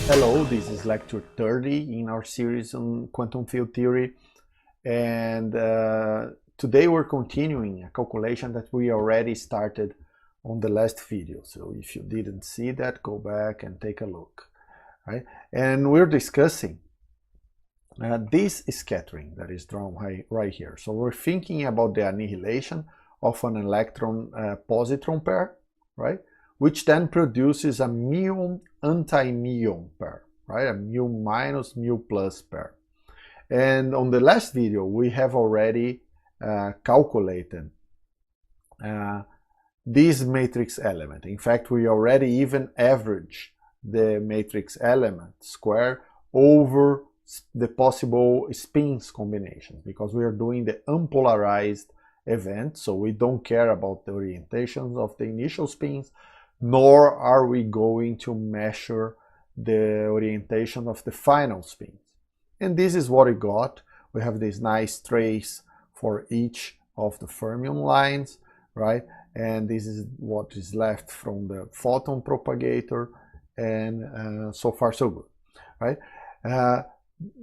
Hello, this is lecture 30 in our series on quantum field theory, and today we're continuing a calculation that we already started on the last video. So if you didn't see that, go back and take a look, right? And we're discussing this scattering that is drawn right here. So we're thinking about the annihilation of an electron-positron pair, right? Which then produces a muon anti-muon pair, right? A mu minus mu plus pair. And on the last video, we have already calculated this matrix element. In fact, we already even average the matrix element square over the possible spins combinations, because we are doing the unpolarized event, so we don't care about the orientations of the initial spins, nor are we going to measure the orientation of the final spins. And this is what we got. We have this nice trace for each of the fermion lines, right? And this is what is left from the photon propagator, and so far so good, right?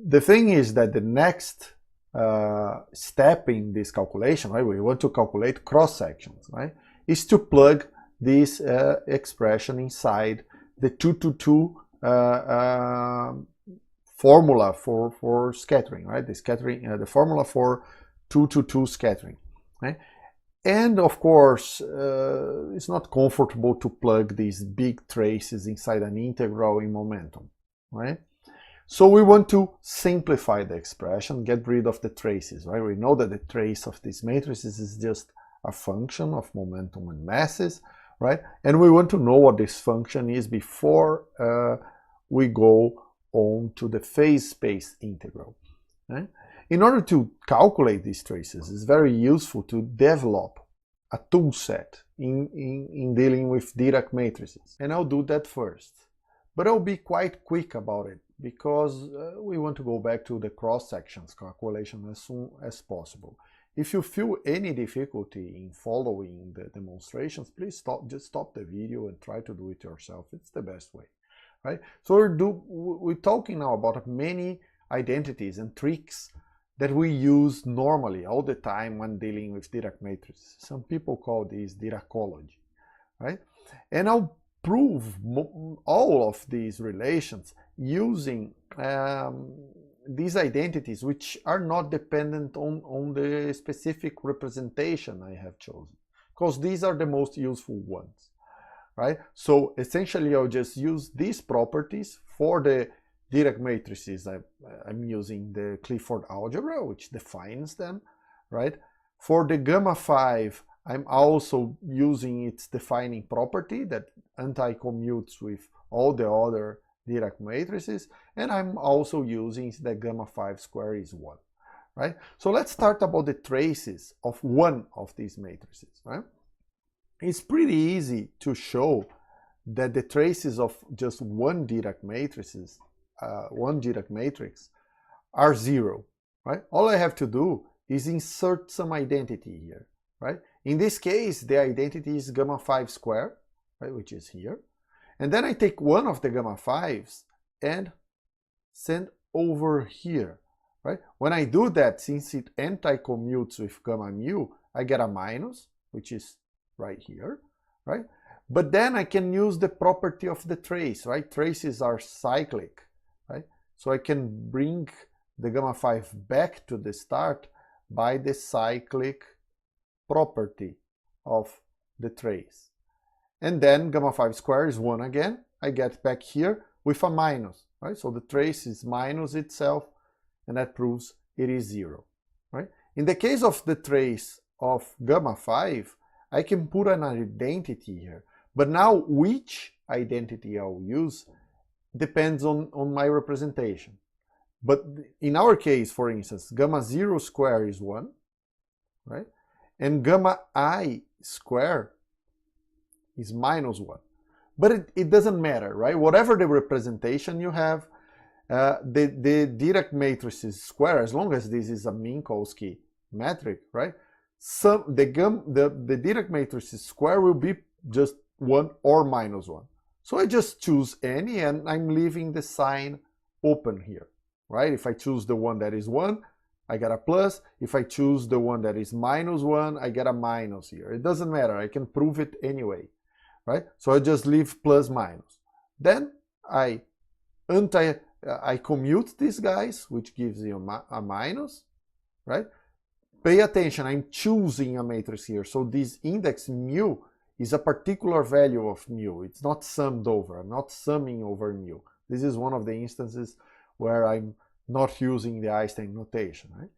The thing is that the next step in this calculation, right, we want to calculate cross sections, right, is to plug this expression inside the 2-to-2 formula for scattering, right? The scattering, the formula for 2-to-2 scattering, right? And of course, it's not comfortable to plug these big traces inside an integral in momentum, right? So we want to simplify the expression, get rid of the traces, right? We know that the trace of these matrices is just a function of momentum and masses, right? And we want to know what this function is before we go on to the phase space integral, right? In order to calculate these traces, it's very useful to develop a tool set in dealing with Dirac matrices. And I'll do that first. But I'll be quite quick about it, because we want to go back to the cross-sections calculation as soon as possible. If you feel any difficulty in following the demonstrations, please just stop the video and try to do it yourself. It's the best way, right? So we're talking now about many identities and tricks that we use normally all the time when dealing with Dirac matrices. Some people call this Diracology, right? And I'll prove all of these relations using these identities, which are not dependent on the specific representation I have chosen, because these are the most useful ones, right? So essentially, I'll just use these properties for the Dirac matrices. I'm using the Clifford algebra, which defines them, right? For the gamma 5, I'm also using its defining property that anti-commutes with all the other Dirac matrices, and I'm also using the gamma 5 square is 1, right? So let's start about the traces of one of these matrices, right? It's pretty easy to show that the traces of just one Dirac matrices, one Dirac matrix, are 0, right? All I have to do is insert some identity here, right? In this case, the identity is gamma 5 square, right, which is here. And then I take one of the gamma 5s and send over here, right? When I do that, since it anti-commutes with gamma mu, I get a minus, which is right here, right? But then I can use the property of the trace, right? Traces are cyclic, right? So I can bring the gamma 5 back to the start by the cyclic property of the trace. And then gamma 5 square is 1 again. I get back here with a minus, right? So the trace is minus itself, and that proves it is 0, right? In the case of the trace of gamma 5, I can put an identity here. But now which identity I'll use depends on my representation. But in our case, for instance, gamma 0 square is 1, right? And gamma I square is minus 1. But it doesn't matter, right? Whatever the representation you have, the Dirac matrices square, as long as this is a Minkowski metric, right? The Dirac matrices square will be just 1 or minus 1. So I just choose any, and I'm leaving the sign open here, right? If I choose the one that is 1, I get a plus. If I choose the one that is -1, I get a minus here. It doesn't matter. I can prove it anyway, right? So I just leave plus minus. Then I commute these guys, which gives you a minus, right? Pay attention, I'm choosing a matrix here. So this index mu is a particular value of mu. It's not summed over. I'm not summing over mu. This is one of the instances where I'm not using the Einstein notation, right?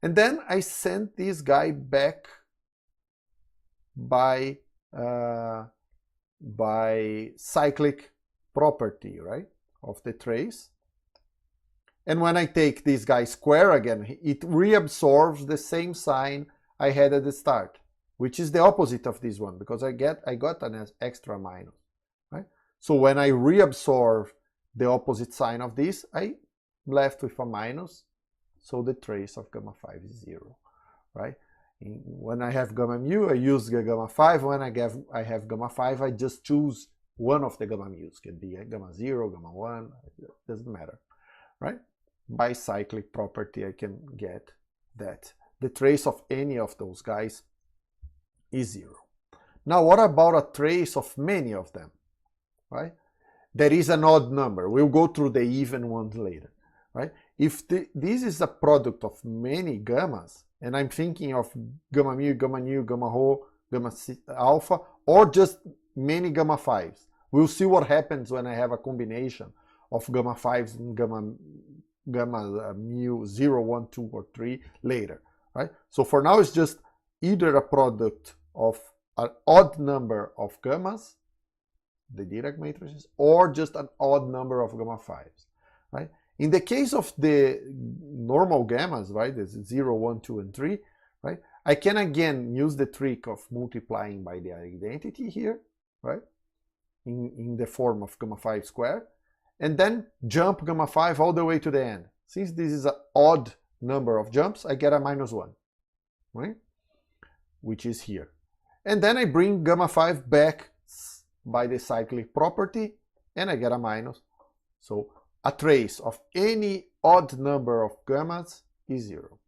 And then I send this guy back by cyclic property, right, of the trace. And when I take this guy square again, it reabsorbs the same sign I had at the start, which is the opposite of this one, because I got an extra minus, right? So when I reabsorb the opposite sign of this, I left with a minus, so the trace of gamma 5 is 0, right? When I have gamma mu, I use the gamma 5. When I have gamma 5, I just choose one of the gamma mu's. Can be gamma 0, gamma 1, it doesn't matter, right? By cyclic property, I can get that the trace of any of those guys is 0. Now, what about a trace of many of them, right? There is an odd number. We'll go through the even ones later, right? If this is a product of many gammas, and I'm thinking of gamma mu, gamma nu, gamma rho, gamma alpha, or just many gamma 5s, we'll see what happens when I have a combination of gamma 5s and gamma mu 0, 1, 2, or 3 later, right? So for now, it's just either a product of an odd number of gammas, the Dirac matrices, or just an odd number of gamma 5s, right? In the case of the normal gammas, right, there's 0, 1, 2, and 3, right, I can again use the trick of multiplying by the identity here, right, in the form of gamma 5 squared, and then jump gamma 5 all the way to the end. Since this is an odd number of jumps, I get a -1, right, which is here. And then I bring gamma 5 back by the cyclic property, and I get a minus. So a trace of any odd number of gammas is 0.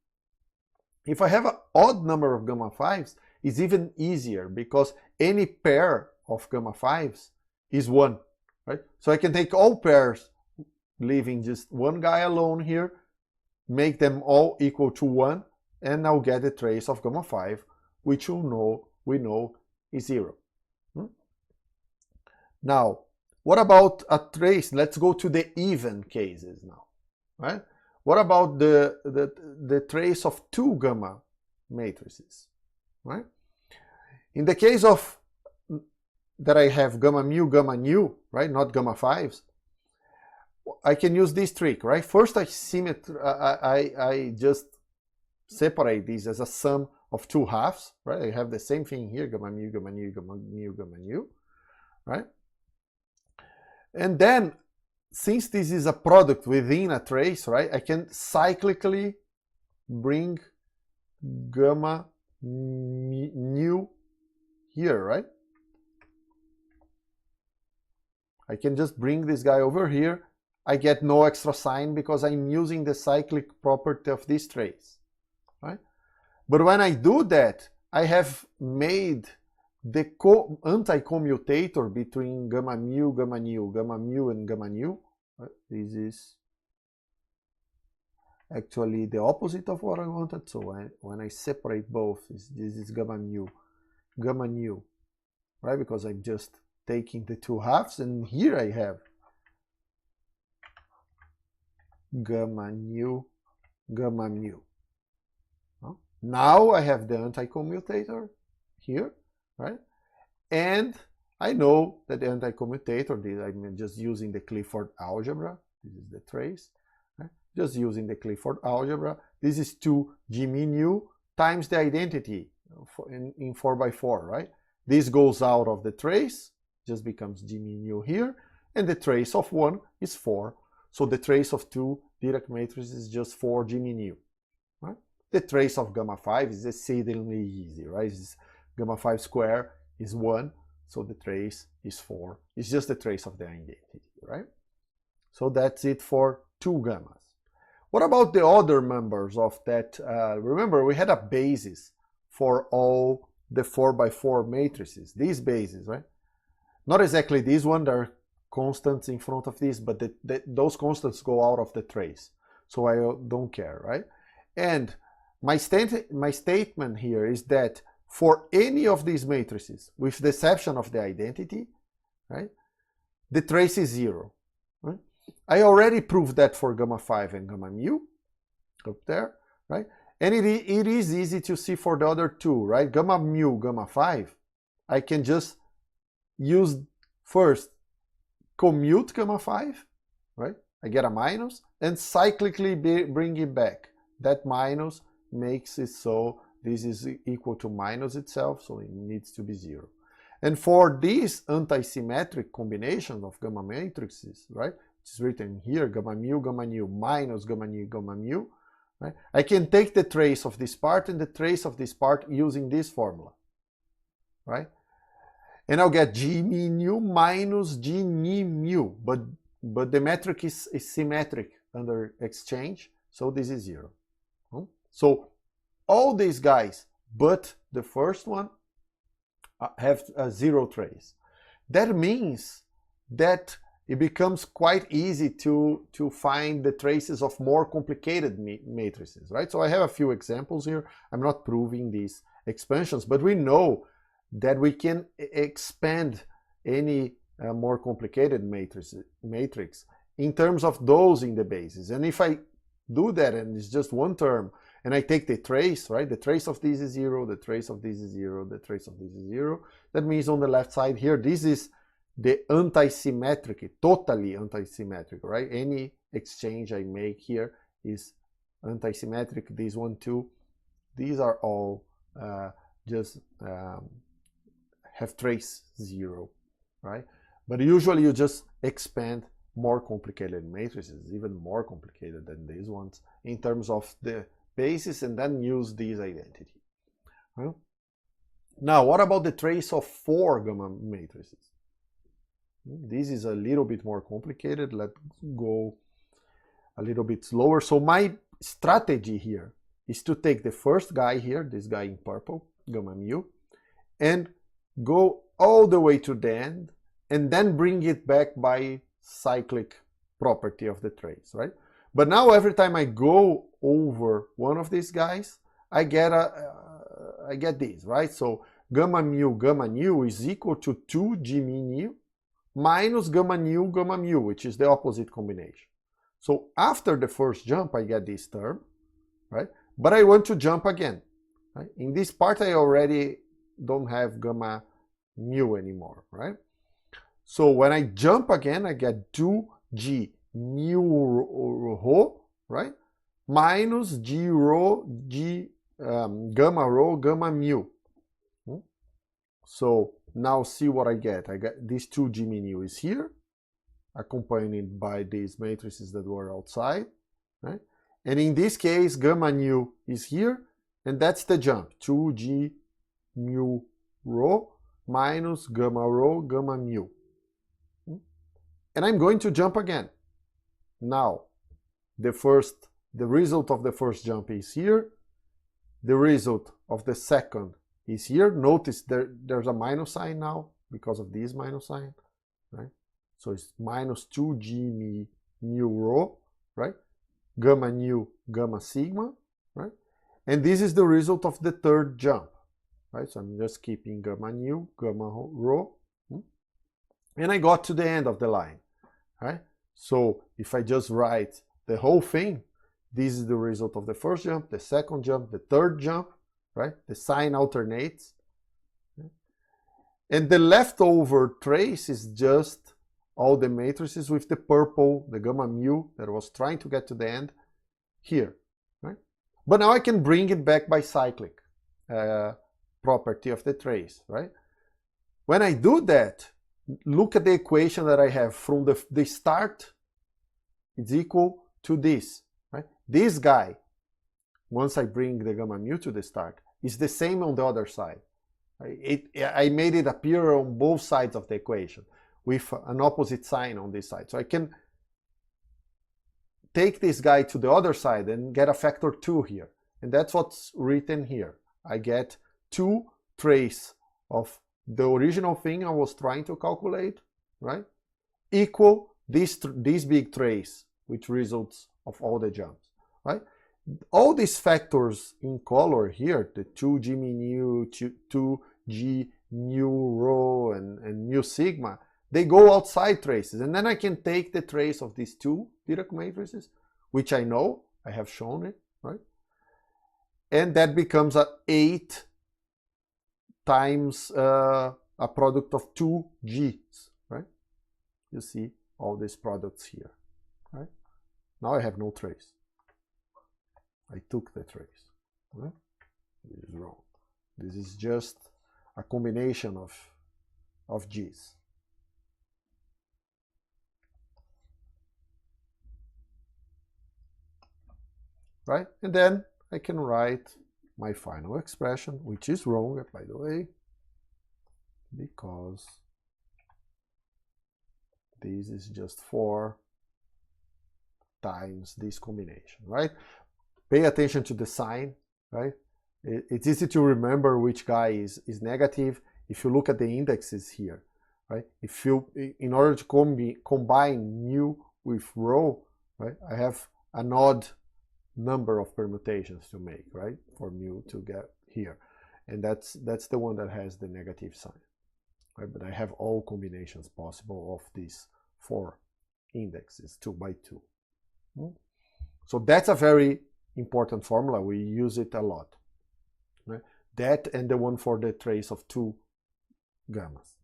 If I have an odd number of gamma 5s, it's even easier, because any pair of gamma 5s is 1, right? So I can take all pairs, leaving just one guy alone here, make them all equal to 1, and I'll get the trace of gamma 5, which we know is 0. Now, what about a trace? Let's go to the even cases now, right? What about the trace of 2 gamma matrices, right? In the case of that I have gamma mu, gamma nu, right, not gamma 5s, I can use this trick, right? First, I just separate these as a sum of 2 halves, right? I have the same thing here, gamma mu, gamma nu, gamma mu, gamma nu, right? And then, since this is a product within a trace, right, I can cyclically bring gamma nu here, right? I can just bring this guy over here. I get no extra sign because I'm using the cyclic property of this trace, right? But when I do that, I have made the anti-commutator between gamma mu, gamma nu, gamma mu, and gamma nu. Right? This is actually the opposite of what I wanted. So when I separate both, this is gamma nu, right? Because I'm just taking the 2 halves, and here I have gamma nu, gamma mu. Now I have the anti-commutator here, right? And I know that the anti-commutator, I'm just using the Clifford algebra. This is the trace, right? Just using the Clifford algebra. This is 2 G mu times the identity in 4×4, right? This goes out of the trace, just becomes G mu here, and the trace of 1 is 4. So the trace of 2 Dirac matrices is just 4 G mu, right? The trace of gamma 5 is exceedingly easy, right? Gamma 5 squared is 1, So the trace is 4. It's just the trace of the identity, right? So that's it for 2 gammas. What about the other members of that? Remember, we had a basis for all the 4x4 matrices, these bases, right? Not exactly this one, there are constants in front of this, but those constants go out of the trace. So I don't care, right? And my statement here is that for any of these matrices, with the exception of the identity, right, the trace is 0. Right? I already proved that for gamma 5 and gamma mu up there, right? And it is easy to see for the other two, right? Gamma mu, gamma 5, I can just use first commute gamma 5, right? I get a minus and cyclically bring it back. That minus makes it so this is equal to minus itself, so it needs to be 0. And for this anti-symmetric combination of gamma matrices, right, it's written here, gamma mu minus gamma mu, right, I can take the trace of this part and the trace of this part using this formula, right? And I'll get g mu minus g mu, but the metric is symmetric under exchange, so this is 0. So all these guys, but the first one, have a 0 trace. That means that it becomes quite easy to find the traces of more complicated matrices, right? So I have a few examples here. I'm not proving these expansions, but we know that we can expand any more complicated matrix in terms of those in the basis. And if I do that and it's just one term, and I take the trace, right? The trace of this is 0, the trace of this is 0, the trace of this is 0. That means on the left side here, this is the anti-symmetric, totally anti-symmetric, right? Any exchange I make here is anti-symmetric, this one too. These are all just have trace 0, right? But usually you just expand more complicated matrices, even more complicated than these ones, in terms of the basis, and then use this identity. Right? Now, what about the trace of 4 gamma matrices? This is a little bit more complicated. Let's go a little bit slower. So my strategy here is to take the first guy here, this guy in purple, gamma mu, and go all the way to the end, and then bring it back by cyclic property of the trace, right? But now every time I go over one of these guys, I get this, right? So gamma nu is equal to 2g mu minus gamma mu, which is the opposite combination. So after the first jump, I get this term, right? But I want to jump again, right? In this part, I already don't have gamma mu anymore, right? So when I jump again, I get 2g mu rho, right? Minus g rho, gamma rho, gamma mu. So now see what I get. I get this 2g mu is here, accompanied by these matrices that were outside, right? And in this case, gamma nu is here, and that's the jump, 2g mu rho minus gamma rho, gamma mu. And I'm going to jump again. Now, the result of the first jump is here. The result of the second is here. Notice there's a minus sign now because of this minus sign, right? So it's minus 2g mu rho, right? Gamma nu, gamma sigma, right? And this is the result of the third jump, right? So I'm just keeping gamma nu, gamma rho, and I got to the end of the line, right? So if I just write the whole thing, this is the result of the first jump, the second jump, the third jump, right? The sign alternates. And the leftover trace is just all the matrices with the purple, the gamma mu that I was trying to get to the end here, right? But now I can bring it back by cyclic property of the trace, right? When I do that, look at the equation that I have from the start. It's equal to this, right? This guy, once I bring the gamma mu to the start, is the same on the other side. I made it appear on both sides of the equation with an opposite sign on this side. So I can take this guy to the other side and get a factor 2 here. And that's what's written here. I get 2 trace of the original thing I was trying to calculate, right? Equal this big trace, which results of all the jumps, right? All these factors in color here, the 2g mu, 2g nu rho, and mu sigma, they go outside traces. And then I can take the trace of these 2 Dirac matrices, which I know, I have shown it, right? And that becomes a 8 times a product of 2 g's, right? You see all these products here, right? Now I have no trace. I took the trace, right? This is wrong. This is just a combination of g's. Right? And then I can write my final expression, which is wrong, by the way, because this is just 4 times this combination, right? Pay attention to the sign, right? It's easy to remember which guy is negative if you look at the indexes here, right? If you, in order to combine mu with rho, right, I have an odd number of permutations to make, right, for mu to get here, and that's the one that has the negative sign, right? But I have all combinations possible of these 4 indexes, 2 by 2. So that's a very important formula. We use it a lot, right? That and the one for the trace of 2 gammas,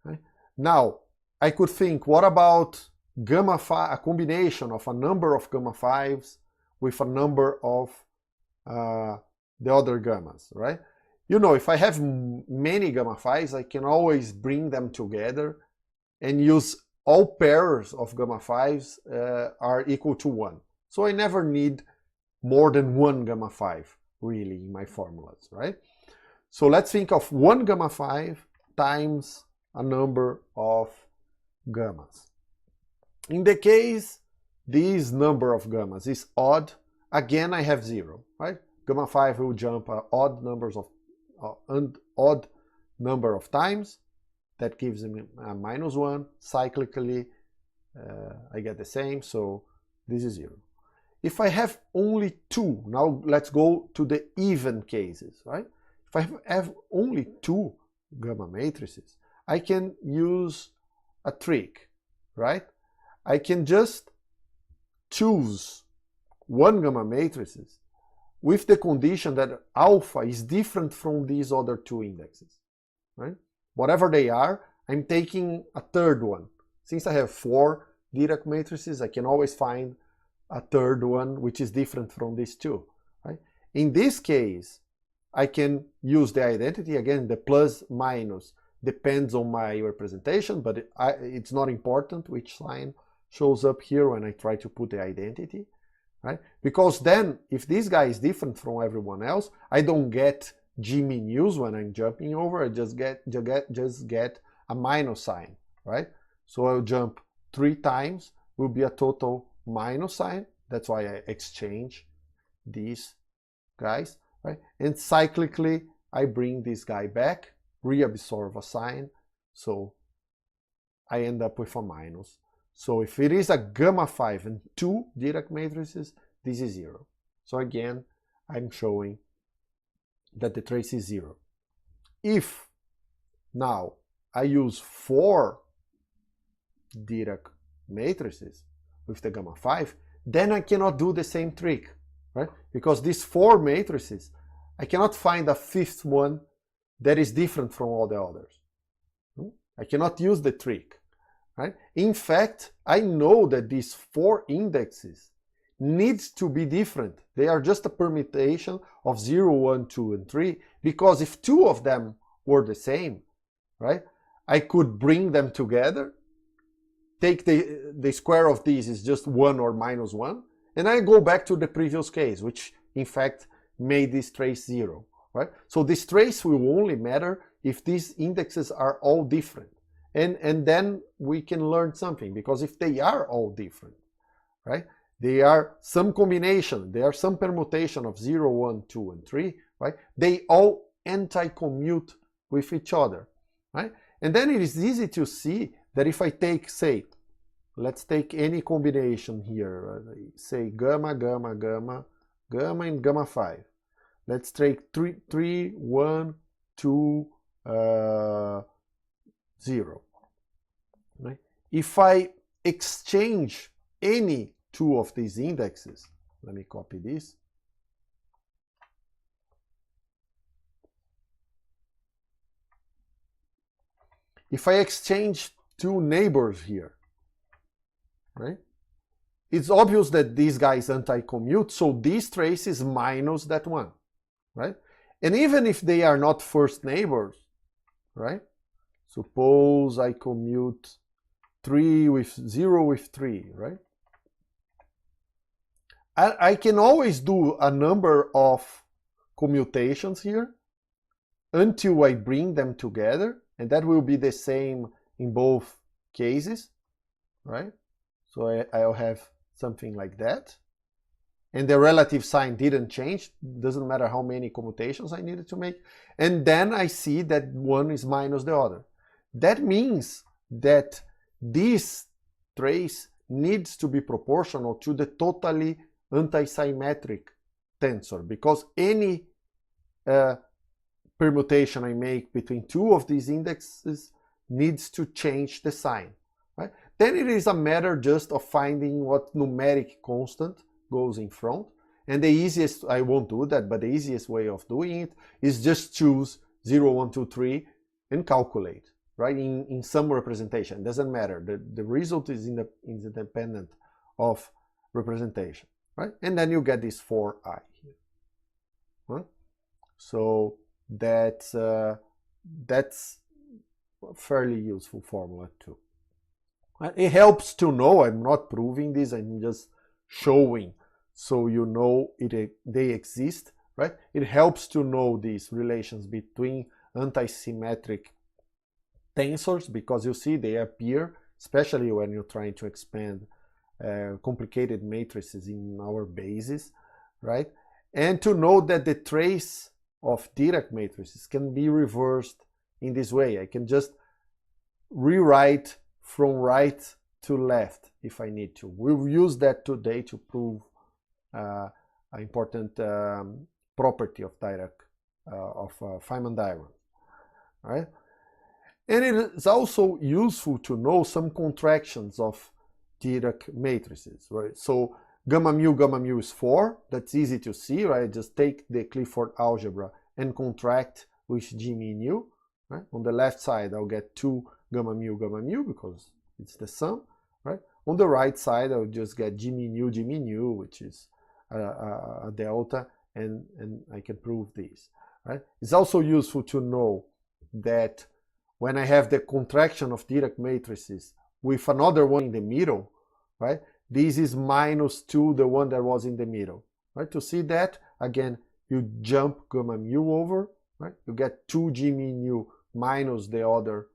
right? Now I could think, what about gamma 5, a combination of a number of gamma 5s with a number of the other gammas, right? You know, if I have many gamma 5s, I can always bring them together and use all pairs of gamma 5s are equal to 1. So I never need more than 1 gamma 5 really in my formulas, right? So let's think of 1 gamma 5 times a number of gammas. In the case this number of gammas is odd, again I have 0, right? Gamma 5 will jump odd number of times. That gives me a -1. Cyclically, I get the same, so this is 0. If I have only 2, now let's go to the even cases, right? If I have only 2 gamma matrices, I can use a trick, right? I can just choose 1 gamma matrices with the condition that alpha is different from these other 2 indexes, right? Whatever they are, I'm taking a third one. Since I have 4 Dirac matrices, I can always find a third one which is different from these 2, right? In this case, I can use the identity. Again, the plus minus depends on my representation, but it's not important which sign shows up here when I try to put the identity, right? Because then, if this guy is different from everyone else, I don't get G min u's when I'm jumping over. I just get a minus sign, right? So I'll jump 3 times, will be a total minus sign. That's why I exchange these guys, right? And cyclically, I bring this guy back, reabsorb a sign, so I end up with a minus. So if it is a gamma 5 and 2 Dirac matrices, this is 0. So again, I'm showing that the trace is 0. If now I use 4 Dirac matrices with the gamma 5, then I cannot do the same trick, right? Because these 4 matrices, I cannot find a 5th one that is different from all the others. I cannot use the trick, right? In fact, I know that these 4 indexes needs to be different. They are just a permutation of 0, 1, 2, and 3, because if 2 of them were the same, right, I could bring them together, take the square of these is just 1 or -1, and I go back to the previous case, which in fact made this trace 0, right? So this trace will only matter if these indexes are all different. And then we can learn something, because if they are all different, right? They are some combination, they are some permutation of 0, 1, 2, and 3, right? They all anti-commute with each other, right? And then it is easy to see that if I take, say, let's take any combination here, say gamma, gamma, gamma, gamma, and gamma 5. Let's take 3, 1, 2, 0. Right? If I exchange any two of these indexes, let me copy this. If I exchange two neighbors here, right? It's obvious that this guy is anti-commute, so this trace is minus that one, right? And even if they are not first neighbors, right? Suppose I commute 3 with 0 with 3, right? I can always do a number of commutations here until I bring them together, and that will be the same in both cases, right? So I'll have something like that. And the relative sign didn't change. Doesn't matter how many commutations I needed to make. And then I see that one is minus the other. That means that this trace needs to be proportional to the totally anti-symmetric tensor, because any permutation I make between two of these indexes needs to change the sign, right? Then it is a matter just of finding what numeric constant goes in front. And the easiest, I won't do that, but the easiest way of doing it is just choose 0, 1, 2, 3 and calculate, right? In some representation, it doesn't matter. The result is independent of representation, right? And then you get this 4i here, right? So that's a fairly useful formula too. It helps to know, I'm not proving this, I'm just showing so you know they exist, right? It helps to know these relations between anti-symmetric tensors, because you see they appear, especially when you're trying to expand complicated matrices in our basis, right? And to know that the trace of Dirac matrices can be reversed in this way. I can just rewrite from right to left if I need to. We'll use that today to prove an important property of Dirac, of Feynman diagram, right? And it is also useful to know some contractions of Dirac matrices, right? So gamma mu is 4. That's easy to see, right? Just take the Clifford algebra and contract with G mu, right? On the left side, I'll get 2 gamma mu, because it's the sum, right? On the right side, I'll just get G mu, which is a delta, and I can prove this, right? It's also useful to know that when I have the contraction of Dirac matrices with another one in the middle, right? This is minus 2, the one that was in the middle, right? To see that, again, you jump gamma mu over, right? You get 2 G mu minus the other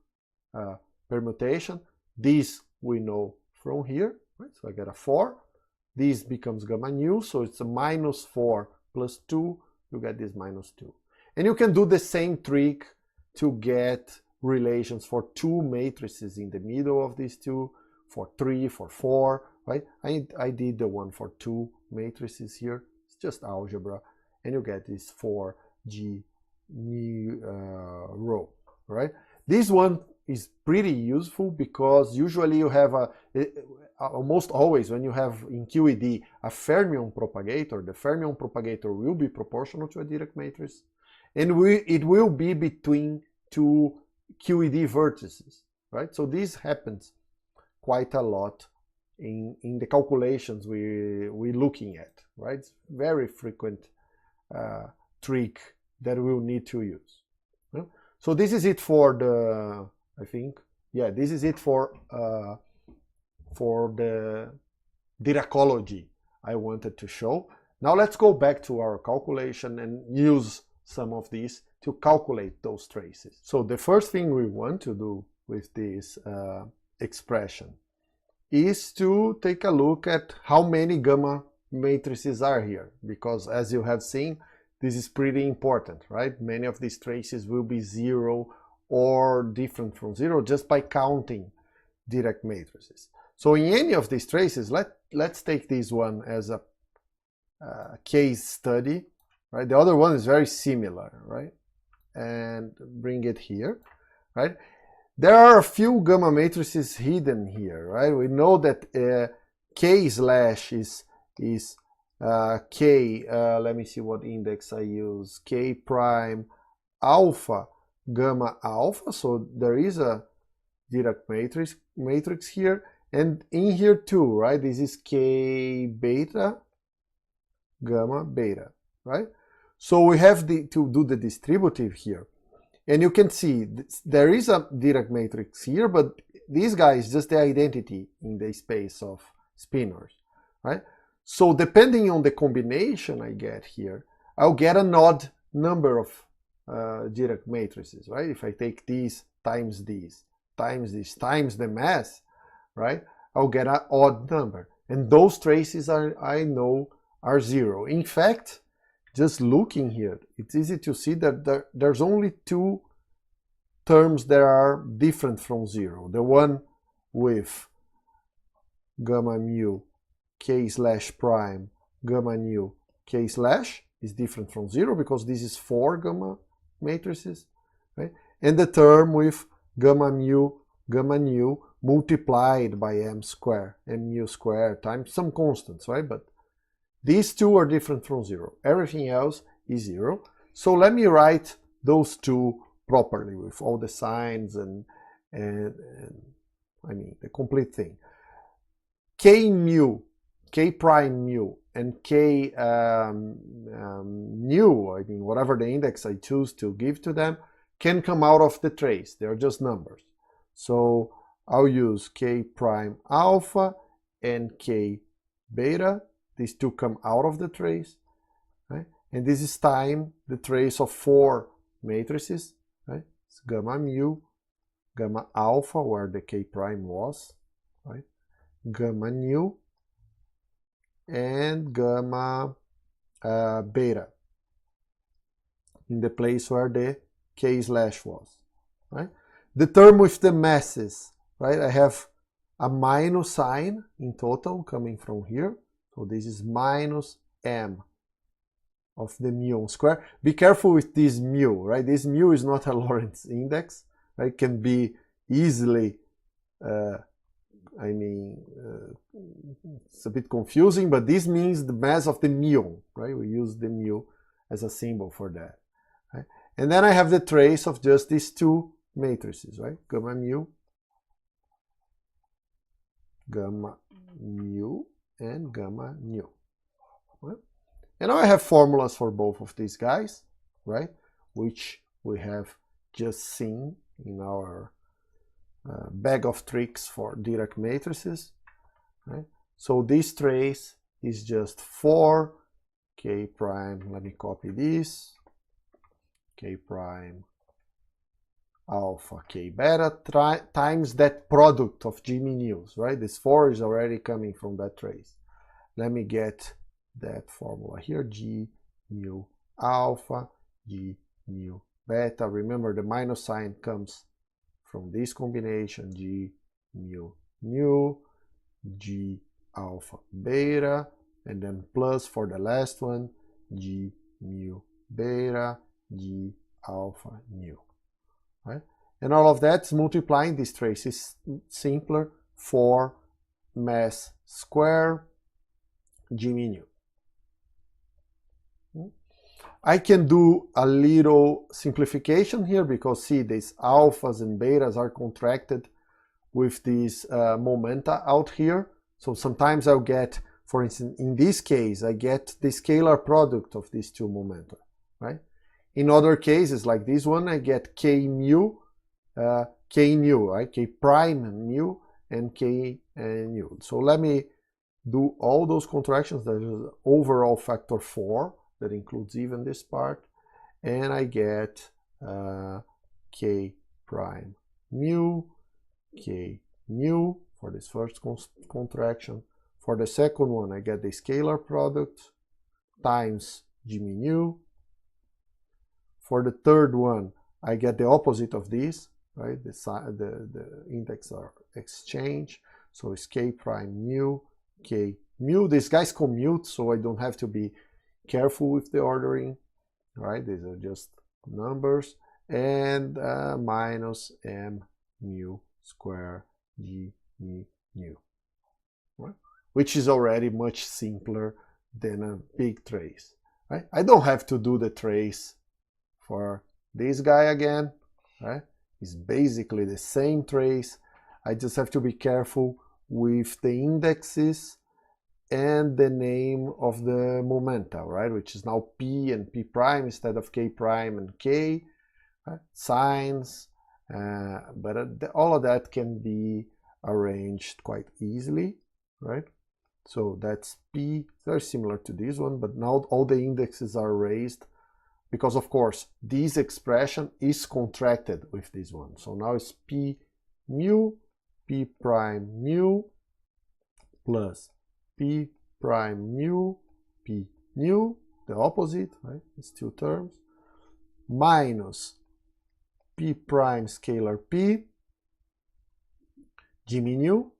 permutation. This we know from here, right? So I get a 4. This becomes gamma nu, so it's a minus 4 plus 2. You get this minus 2. And you can do the same trick to get relations for 2 matrices in the middle of these two, for 3, for 4, right? I did the one for 2 matrices here. It's just algebra. And you get this 4G mu rho, right? This one is pretty useful because usually you have almost always when you have in QED a fermion propagator, the fermion propagator will be proportional to a Dirac matrix, and it will be between two QED vertices, right? So this happens quite a lot in the calculations we're looking at, right? It's very frequent trick that we'll need to use. So this is it for the, I think, yeah, this is it for the Diracology I wanted to show. Now let's go back to our calculation and use sum of these to calculate those traces. So the first thing we want to do with this expression is to take a look at how many gamma matrices are here, because as you have seen, this is pretty important, right? Many of these traces will be 0 or different from 0 just by counting Dirac matrices. So in any of these traces, let's take this one as a case study, right? The other one is very similar, right? And bring it here, right? There are a few gamma matrices hidden here, right? We know that K slash is K, let me see what index I use, K prime alpha gamma alpha, so there is a Dirac matrix here, and in here too, right? This is K beta gamma beta, right? So we have to do the distributive here. And you can see there is a Dirac matrix here, but this guy is just the identity in the space of spinors, right? So depending on the combination I get here, I'll get an odd number of Dirac matrices, right? If I take these times this times the mass, right? I'll get an odd number. And those traces I know are 0. In fact, just looking here, it's easy to see that there's only 2 terms that are different from 0. The one with gamma mu K slash prime gamma nu K slash is different from 0 because this is 4 gamma matrices, right? And the term with gamma mu gamma nu multiplied by m mu square times some constants, right? But these 2 are different from 0. Everything else is 0. So let me write those 2 properly with all the signs and I mean the complete thing. K mu, K prime mu, and K nu, I mean whatever the index I choose to give to them, can come out of the trace. They are just numbers. So I'll use K prime alpha and K beta. These 2 come out of the trace, right? And this is time the trace of 4 matrices, right? It's gamma mu, gamma alpha, where the K prime was, right? Gamma nu, and gamma beta, in the place where the K slash was, right? The term with the masses, right? I have a minus sign in total coming from here. So this is minus m of the mu square. Be careful with this mu, right? This mu is not a Lorentz index, right? It can be easily, it's a bit confusing, but this means the mass of the muon, right? We use the mu as a symbol for that, right? And then I have the trace of just these 2 matrices, right? Gamma mu, and gamma nu. Right? And now I have formulas for both of these guys, right? Which we have just seen in our bag of tricks for Dirac matrices, right? So this trace is just 4 K prime, let me copy this, K prime alpha K beta times that product of G minus, right? This 4 is already coming from that trace. Let me get that formula here, G mu alpha, G mu beta. Remember the minus sign comes from this combination, G mu nu, G alpha beta, and then plus for the last one, G mu beta, G alpha nu. Right? And all of that's multiplying this trace is simpler, 4 mass square G mu. I can do a little simplification here because see these alphas and betas are contracted with these momenta out here. So sometimes I'll get, for instance, in this case, I get the scalar product of these 2 momenta, right? In other cases, like this one, I get K mu, K nu, right? K prime mu and K nu. So let me do all those contractions. There's an overall factor 4 that includes even this part. and I get k prime mu, k mu for this first contraction. For the second one, I get the scalar product times g mu. For the third one, I get the opposite of this, right? The index are exchange, so it's k prime mu, k mu. These guys commute, so I don't have to be careful with the ordering, right? These are just numbers, and minus m mu square g mu, right? Which is already much simpler than a big trace, right? I don't have to do the trace for this guy again, right? It's basically the same trace. I just have to be careful with the indexes and the name of the momenta, right? Which is now p and p prime instead of k prime and k, right? Signs, but all of that can be arranged quite easily, right? So that's p, very similar to this one, but now all the indexes are raised because, of course, this expression is contracted with this one. So now it's p mu, p prime mu, plus p prime mu, p mu, the opposite, right? It's two terms, minus p prime scalar p, g mu,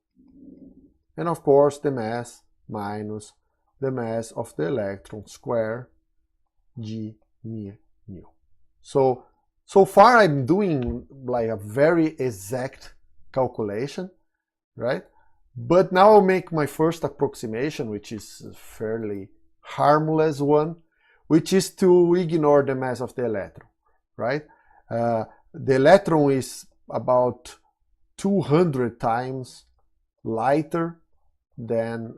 and of course the mass minus the mass of the electron square g mu. So far I'm doing like a very exact calculation, right? But now I'll make my first approximation, which is a fairly harmless one, which is to ignore the mass of the electron, right? The electron is about 200 times lighter than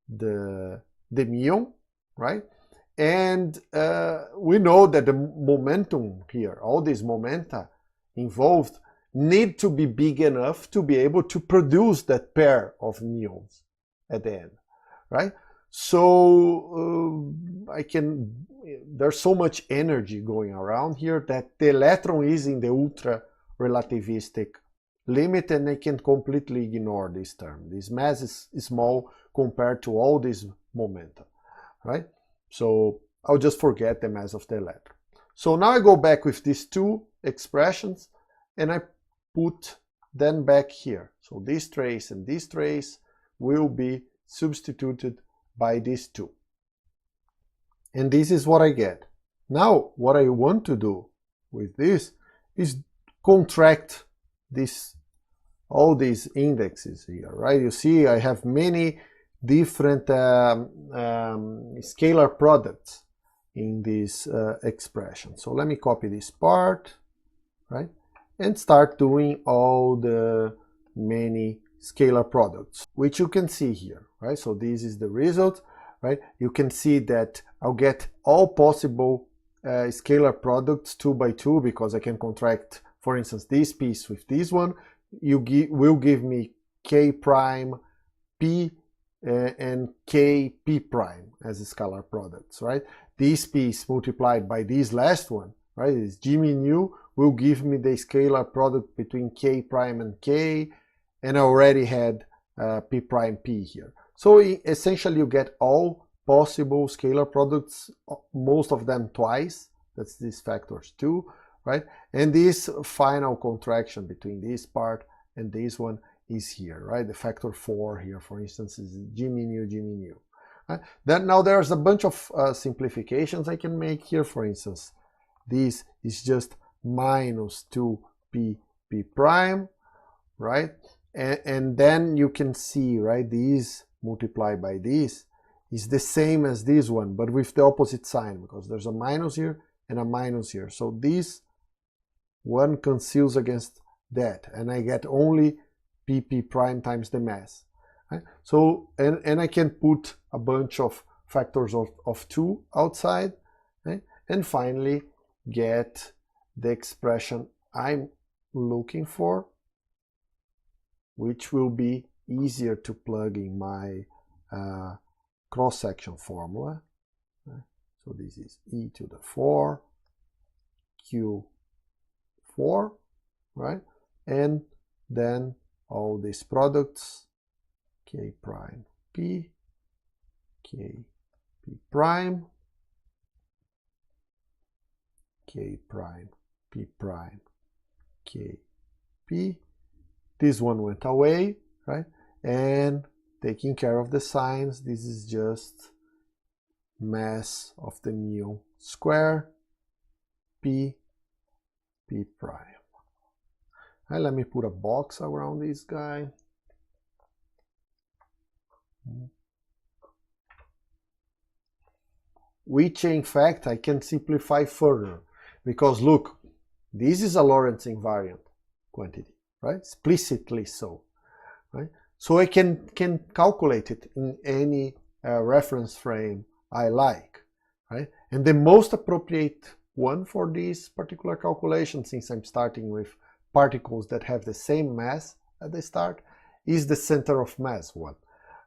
the muon, right? And we know that the momentum here, all these momenta involved, need to be big enough to be able to produce that pair of muons at the end, right? So there's so much energy going around here that the electron is in the ultra relativistic limit, and I can completely ignore this term. This mass is small compared to all these momenta, right? So I'll just forget the mass of the electron. So now I go back with these two expressions and I put them back here. So this trace and this trace will be substituted by these two. And this is what I get. Now what I want to do with this is contract all these indexes here, right? You see I have many different scalar products in this expression. So let me copy this part, right? And start doing all the many scalar products, which you can see here, right? So this is the result, right? You can see that I'll get all possible scalar products 2 by 2 because I can contract, for instance, this piece with this one. Will give me k prime p and k p prime as scalar products, right? This piece multiplied by this last one, right, is g mu, will give me the scalar product between k prime and k, and I already had p prime p here. So essentially you get all possible scalar products, most of them twice, that's these factors 2, right? And this final contraction between this part and this one is here, right? The factor 4 here, for instance, is g mu. Right? Then now there's a bunch of simplifications I can make here. For instance, this is just minus 2p p prime, right? And then you can see, right, these multiplied by this is the same as this one, but with the opposite sign, because there's a minus here and a minus here. So this one cancels against that, and I get only pp prime times the mass. Right? So, and I can put a bunch of factors of 2 outside, right? And finally get the expression I'm looking for, which will be easier to plug in my cross-section formula. Right? So this is e to the 4 Q4, right? And then all these products, K prime P, K P prime, K prime P prime, K P. This one went away, right? And taking care of the signs, this is just mass of the mu square P prime. Right, let me put a box around this guy. Which in fact I can simplify further, because look, this is a Lorentz invariant quantity, right? Explicitly so, right? So I can calculate it in any reference frame I like, right? And the most appropriate one for this particular calculation, since I'm starting with particles that have the same mass at the start, is the center of mass one,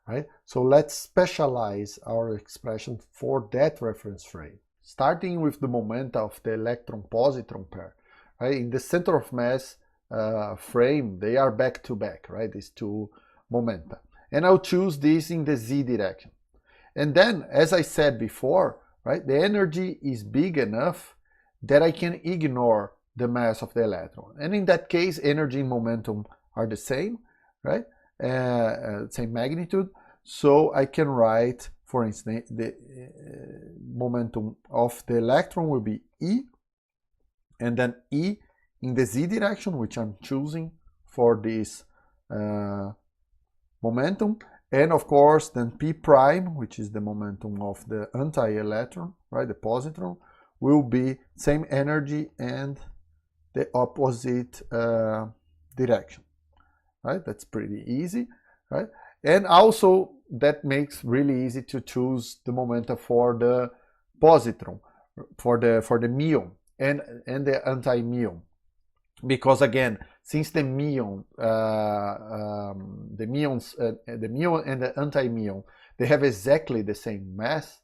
right? So let's specialize our expression for that reference frame, starting with the momenta of the electron-positron pair, right? In the center of mass frame, they are back to back, right? These two momenta. And I'll choose this in the z direction. And then, as I said before, right, the energy is big enough that I can ignore the mass of the electron. And in that case, energy and momentum are the same, right? Same magnitude. So I can write, for instance, the momentum of the electron will be E, and then E in the z direction, which I'm choosing for this momentum. And of course, then P prime, which is the momentum of the anti-electron, right, the positron, will be same energy and the opposite direction, right? That's pretty easy, right? And also that makes really easy to choose the momenta for the positron, for the muon and the anti-muon, because again, since the muon, the muon and the anti-muon, they have exactly the same mass,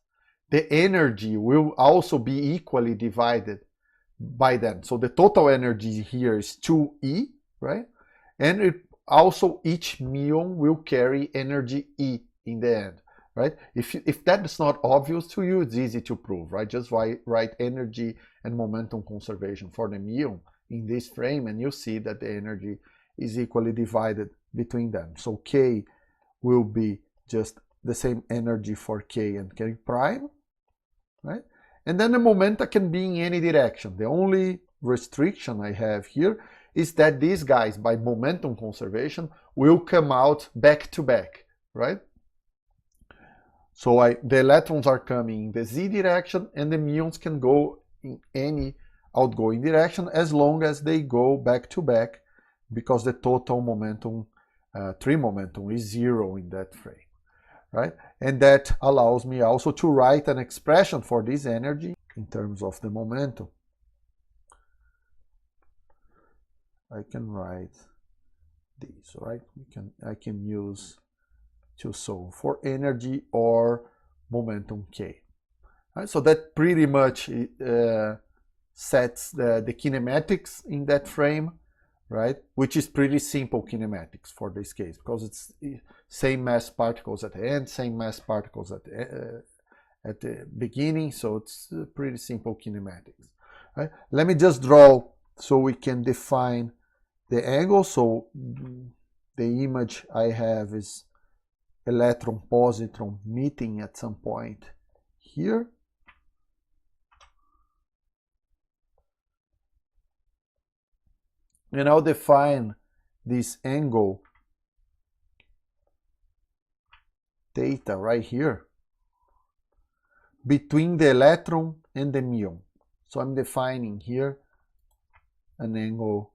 the energy will also be equally divided by them. So the total energy here is 2E, right? And it also each muon will carry energy E in the end, right? If that is not obvious to you, it's easy to prove, right? Just write energy and momentum conservation for the muon in this frame, and you see that the energy is equally divided between them. So K will be just the same energy for K and K prime, right? And then the momenta can be in any direction. The only restriction I have here is that these guys, by momentum conservation, will come out back to back, right? So the electrons are coming in the z direction, and the muons can go in any outgoing direction as long as they go back to back, because the total momentum, tree momentum, is 0 in that frame, right? And that allows me also to write an expression for this energy in terms of the momentum. I can write this, right? I can use to solve for energy or momentum K. Right? So that pretty much sets the kinematics in that frame, right? Which is pretty simple kinematics for this case, because it's same mass particles at the end, same mass particles at the beginning, so it's pretty simple kinematics. Right? Let me just draw so we can define the angle. So the image I have is electron-positron meeting at some point here. And I'll define this angle theta right here between the electron and the muon. So I'm defining here an angle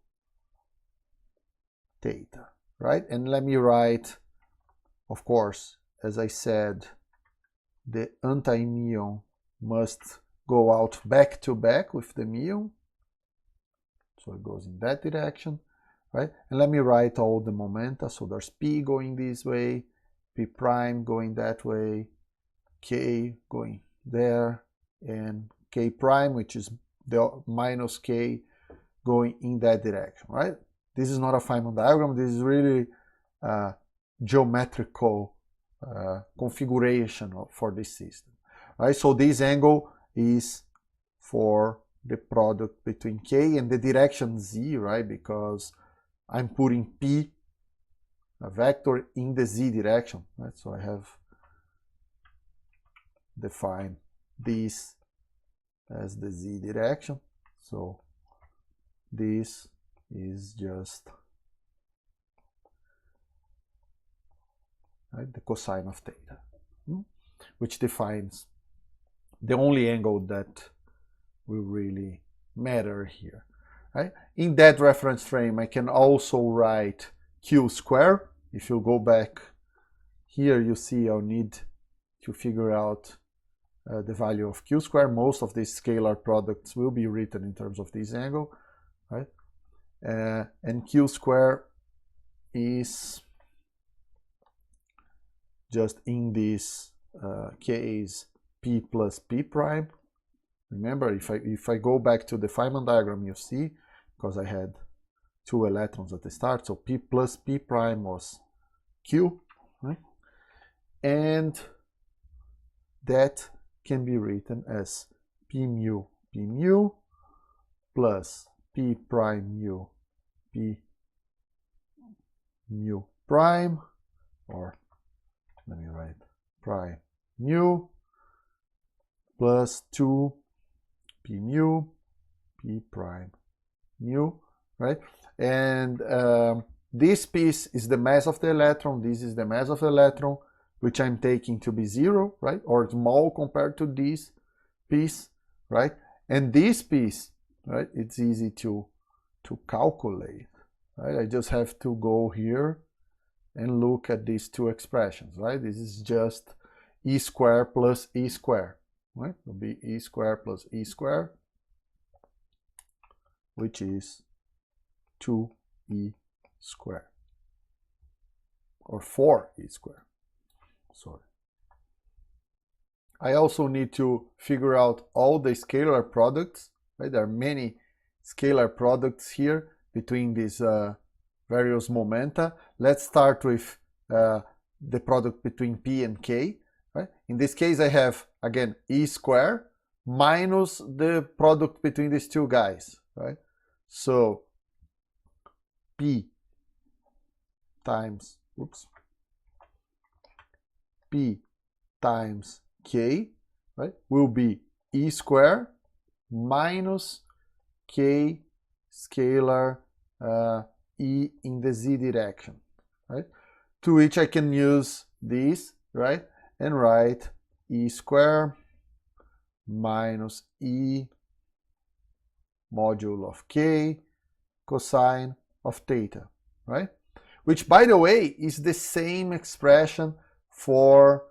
theta, right? And let me write, of course, as I said, the anti-muon must go out back to back with the muon. So it goes in that direction, right? And let me write all the momenta. So there's P going this way, P prime going that way, K going there, and K prime, which is the minus k going in that direction, right? This is not a Feynman diagram. This is really a geometrical configuration for this system, right? So this angle is for the product between k and the direction z, right? Because I'm putting p, a vector, in the z direction, right? So I have defined this as the z direction. So this is just, right, the cosine of theta, which defines the only angle that will really matter here, right? In that reference frame, I can also write q squared. If you go back here, you see I'll need to figure out the value of q squared. Most of these scalar products will be written in terms of this angle, right? And q squared is just, in this case, p plus p prime. Remember, if I go back to the Feynman diagram, you see, because I had 2 electrons at the start, so p plus p prime was q, right? And that can be written as p mu plus p prime mu p mu prime, or let me write prime mu plus 2 p mu p prime mu, right? And this piece is the mass of the electron. This is the mass of the electron, which I'm taking to be 0, right? Or small compared to this piece, right? And this piece, right, it's easy to calculate, right? I just have to go here and look at these two expressions, right? This is just e squared plus e squared, right? It will be e squared plus e squared, which is 2e squared, or 4e squared. Sorry. I also need to figure out all the scalar products, right? There are many scalar products here between these various momenta. Let's start with the product between p and k, right? In this case, I have, again, e squared minus the product between these two guys, right? So p times, p times k, right, will be e squared minus k scalar e in the z direction, right? To which I can use this, right, and write e squared minus e modulo of k cosine of theta, right? Which, by the way, is the same expression for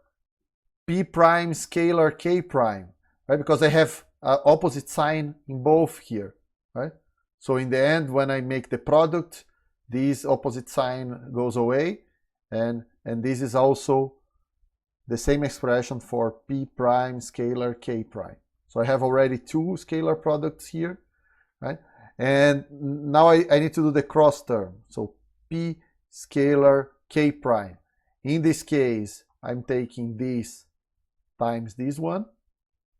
p prime scalar k prime, right? Because I have opposite sign in both here, right? So in the end, when I make the product, this opposite sign goes away, and this is also the same expression for p prime scalar k prime. So I have already two scalar products here, right? And now I need to do the cross term. So p scalar k prime. In this case, I'm taking this times this one,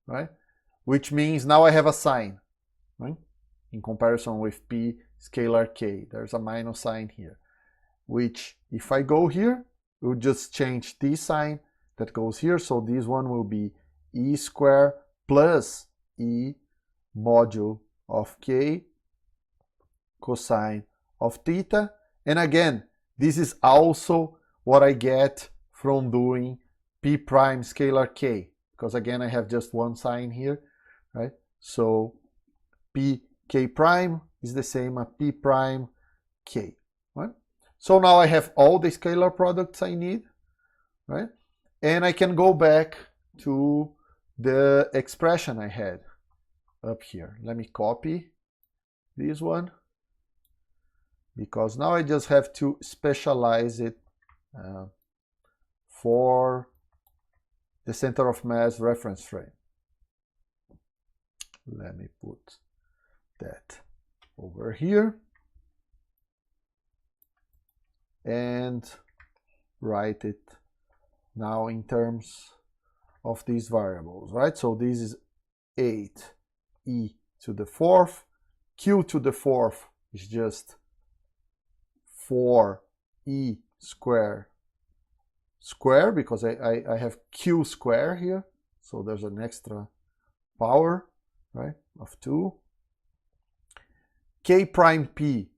right? Which means now I have a sign, right? In comparison with p scalar k, there's a minus sign here, which if I go here, it will just change this sign that goes here. So this one will be e squared plus e modulo of k cosine of theta. And again, this is also what I get from doing p prime scalar k, because again, I have just one sign here, right? So p k prime is the same as p prime k, right? So now I have all the scalar products I need, right? And I can go back to the expression I had up here. Let me copy this one, because now I just have to specialize it for the center of mass reference frame. Let me put that over here and write it now in terms of these variables, right? So this is 8e to the fourth. Q to the fourth is just 4e square because I have q square here, so there's an extra power, right, of 2. K prime p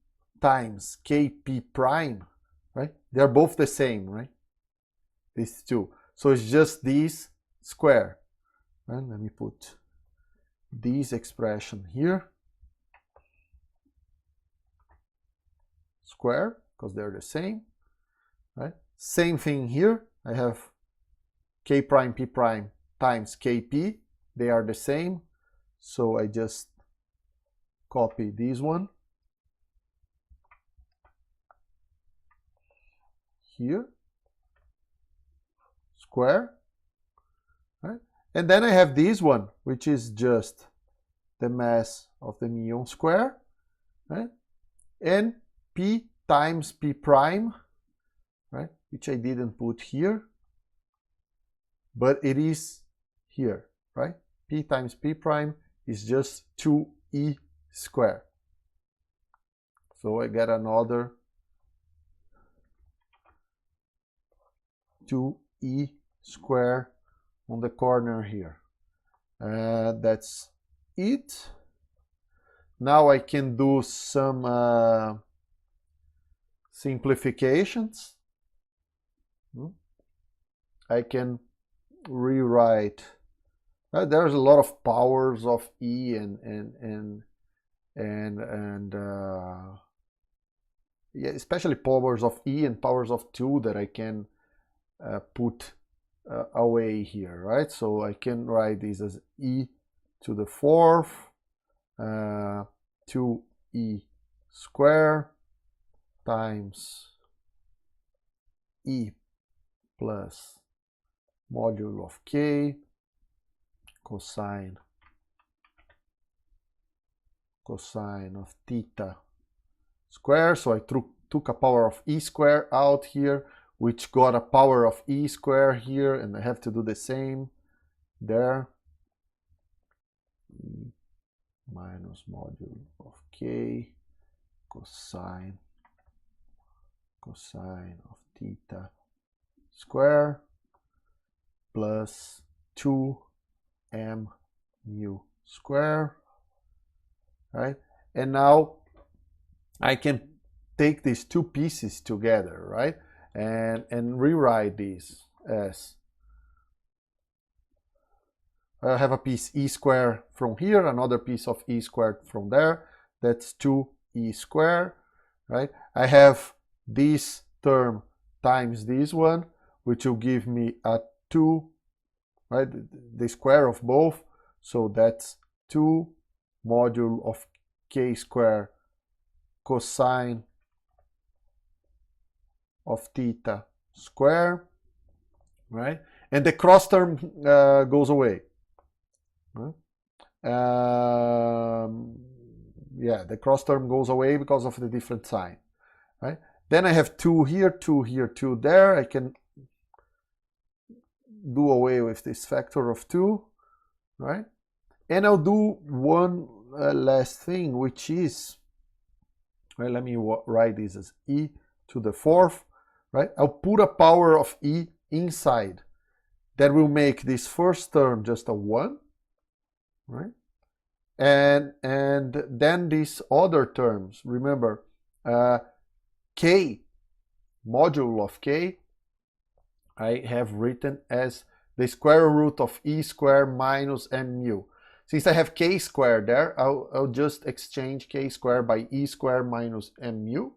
times kp prime, right? They're both the same, right? These two. So it's just this square. Right? Let me put this expression here. Square, because they're the same. Right? Same thing here. I have k prime p prime times kp. They are the same. So I just copy this one here, square, right? And then I have this one, which is just the mass of the muon square, right? And p times p prime, right? Which I didn't put here, but it is here, right? P times p prime is just 2e square. So I get another 2e square on the corner here. That's it. Now I can do some simplifications. I can rewrite. There's a lot of powers of e yeah, especially powers of e and powers of 2 that I can put away here, right? So I can write this as e to the fourth 2e square times e plus modulo of k cosine of theta square. So I took a power of e square out here, which got a power of e square here, and I have to do the same there. E minus modulo of k cosine of theta square plus 2m mu square, right? And now I can take these two pieces together, right? And rewrite these as I have a piece e squared from here, another piece of e squared from there. That's 2e squared, right? I have this term times this one, which will give me a 2, right? The square of both. So that's 2 modulo of k squared cosine of theta square, right? And the cross term goes away. Right? Yeah, the cross term goes away because of the different sign, right? Then I have 2 here, 2 here, 2 there. I can do away with this factor of 2, right? And I'll do one last thing, which is, well, let me write this as e to the fourth, right? I'll put a power of e inside. That will make this first term just a 1, right? And then these other terms, remember, k, modulo of k, I have written as the square root of e squared minus m mu. Since I have k squared there, I'll just exchange k squared by e squared minus m mu.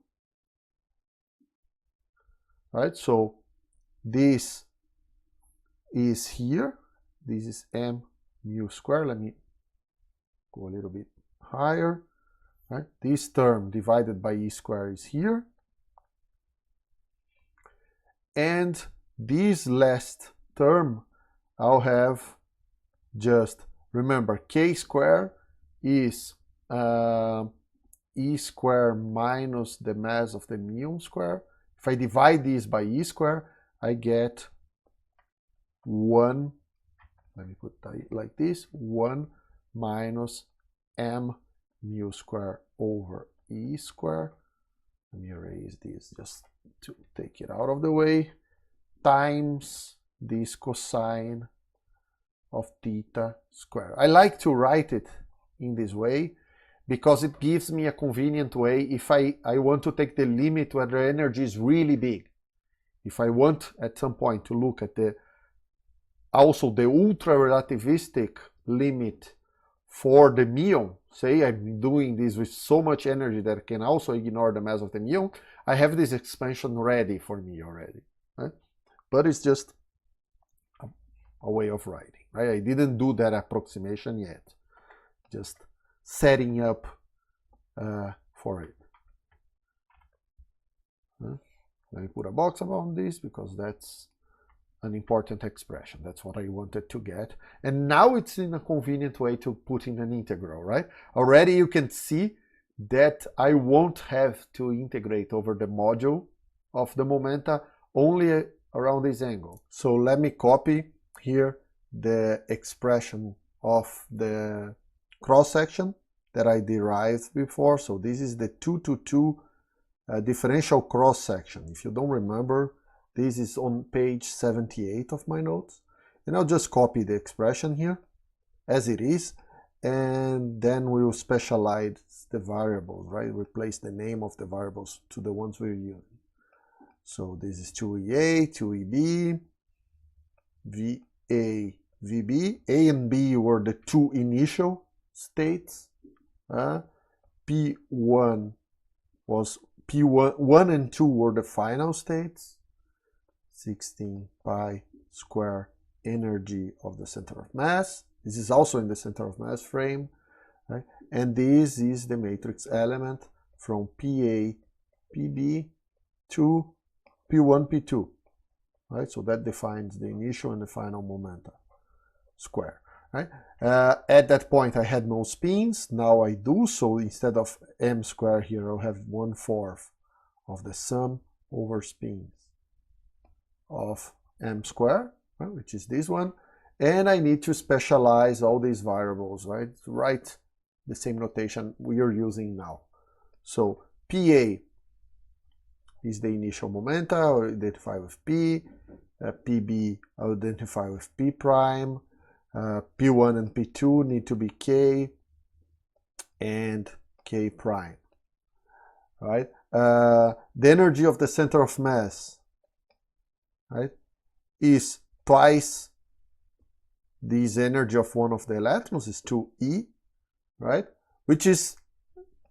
Right, so this is here, this is m mu squared. Let me go a little bit higher, right? This term divided by e squared is here. And this last term, I'll have just, remember, k squared is E square minus the mass of the mu square. If I divide this by E square, I get 1, let me put it like this, 1 minus m mu square over E square. Let me erase this just to take it out of the way, times this cosine of theta square. I like to write it in this way because it gives me a convenient way if I want to take the limit where the energy is really big. If I want at some point to look at also the ultra-relativistic limit for the muon, say I'm doing this with so much energy that I can also ignore the mass of the muon, I have this expansion ready for me already. Right? But it's just a way of writing. Right? I didn't do that approximation yet. Just setting up for it. Let me put a box around this because that's an important expression. That's what I wanted to get. And now it's in a convenient way to put in an integral, right? Already you can see that I won't have to integrate over the module of the momenta, only around this angle. So let me copy here the expression of the cross-section that I derived before. So this is the 2-to-2 differential cross-section. If you don't remember, this is on page 78 of my notes. And I'll just copy the expression here as it is, and then we'll specialize the variables, right? Replace the name of the variables to the ones we're using. So this is 2EA, 2EB, VA, VB. A and B were the two initial states. P1 was P1 1 and 2 were the final states. 16 pi square energy of the center of mass. This is also in the center of mass frame, right? And this is the matrix element from PA, PB to P1, P2, right? So that defines the initial and the final momenta square, right? At that point, I had no spins. Now I do. So instead of m squared here, I'll have 1/4 of the sum over spins of m squared, right, which is this one. And I need to specialize all these variables, right? To write the same notation we are using now. So PA is the initial momenta, I'll identify with P. PB, I'll identify with P prime. P1 and P2 need to be K and K prime, right? The energy of the center of mass, right, is twice this energy of one of the electrons, is 2E, right, which is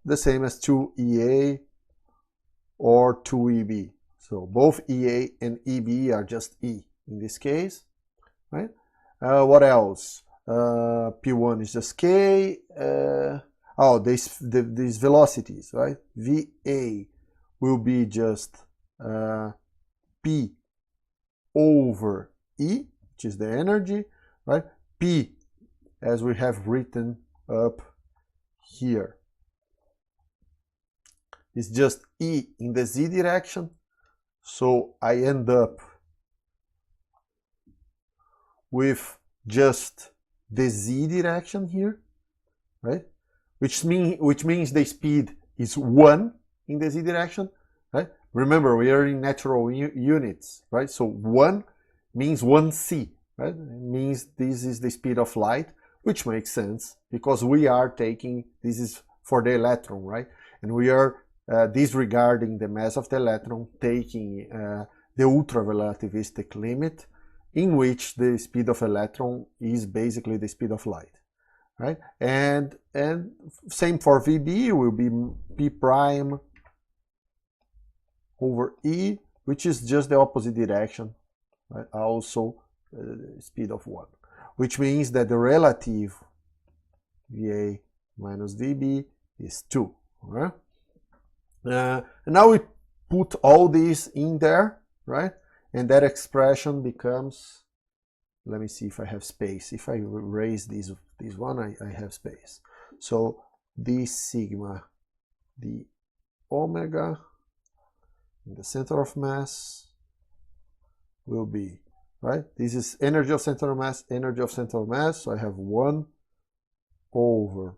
the same as 2EA or 2EB. So both EA and EB are just E in this case, right? What else? P1 is just K. These velocities, right? VA will be just P over E, which is the energy, right? P, as we have written up here, is just E in the Z direction. So I end up with just the Z direction here, right? Which means the speed is 1 in the Z direction, right? Remember, we are in natural units, right? So 1 means 1c, right? It means this is the speed of light, which makes sense because we are taking, this is for the electron, right? And we are disregarding the mass of the electron, taking the ultra-relativistic limit, in which the speed of electron is basically the speed of light, right? And same for VB, will be P prime over E, which is just the opposite direction, right? Also speed of 1, which means that the relative VA minus VB is 2, right? And now we put all these in there, right? And that expression becomes, let me see if I have space. If I erase this one, I have space. So d sigma d omega in the center of mass will be, right? This is energy of center of mass, energy of center of mass. So I have 1 over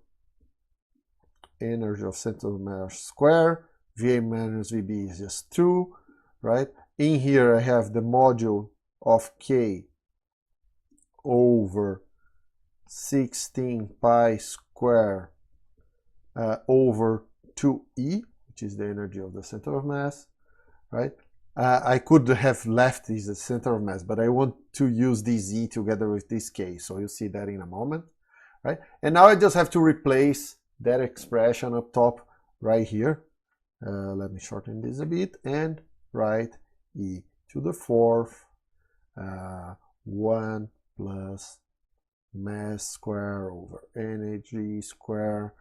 energy of center of mass square. VA minus VB is just 2, right? In here I have the module of K over 16 pi square over 2E, which is the energy of the center of mass, right? I could have left this as center of mass, but I want to use this E together with this K, so you'll see that in a moment, right? And now I just have to replace that expression up top right here. Let me shorten this a bit and write E to the 4th 1 plus mass square over energy square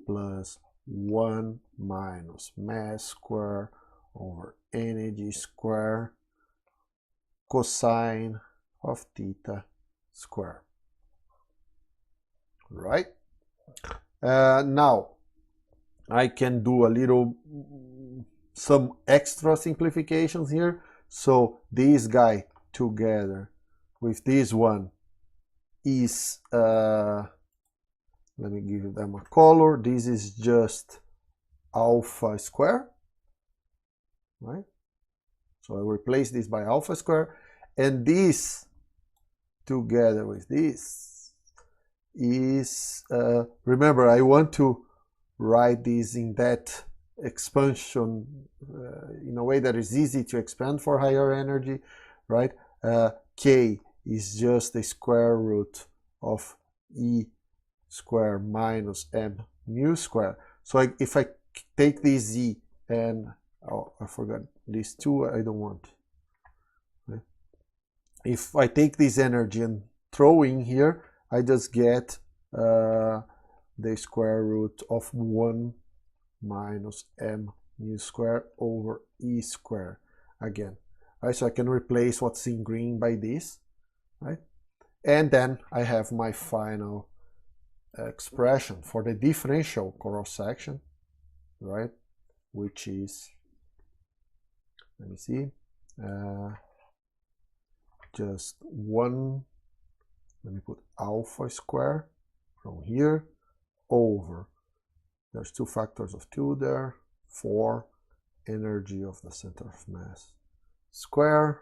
plus 1 minus mass square over energy square cosine of theta square, right? Now I can do a little some extra simplifications here. So this guy together with this one is let me give them a color. This is just alpha square, right? So I replace this by alpha square, and this together with this is remember, I want to write this in that expansion in a way that is easy to expand for higher energy, right? K is just the square root of E square minus m mu square. So if I take this E and, oh, I forgot these two, I don't want. Okay. If I take this energy and throw in here, I just get the square root of 1 minus m mu square over E square again. Right, so I can replace what's in green by this, right? And then I have my final expression for the differential cross section, right? Which is, let me see, just 1, let me put alpha square from here over, there's 2 factors of 2 there, 4 energy of the center of mass square.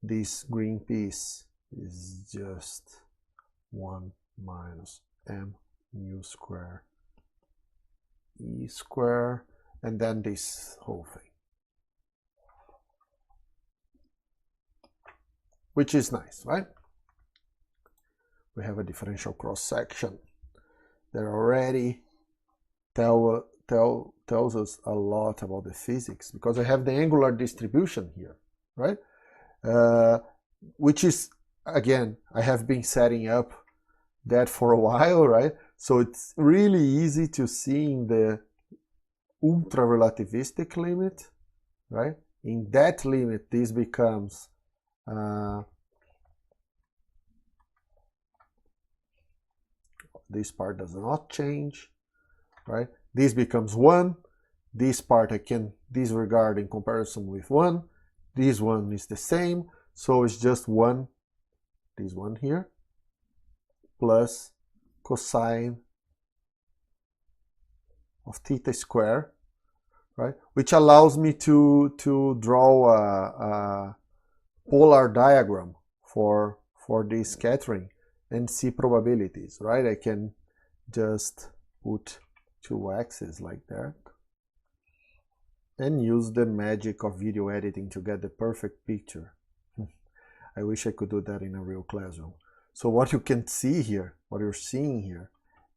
This green piece is just 1 minus m mu square E square, and then this whole thing, which is nice, right? We have a differential cross section that already tells us a lot about the physics, because I have the angular distribution here, right? Which is, again, I have been setting up that for a while, right? So it's really easy to see in the ultra relativistic limit, right? In that limit, this becomes this part does not change, right? This becomes 1. This part I can disregard in comparison with 1. This one is the same, so it's just 1, this one here, plus cosine of theta square, right? Which allows me to draw a polar diagram for this scattering and see probabilities, right? I can just put 2 axes like that and use the magic of video editing to get the perfect picture. I wish I could do that in a real classroom. So what you can see here, what you're seeing here,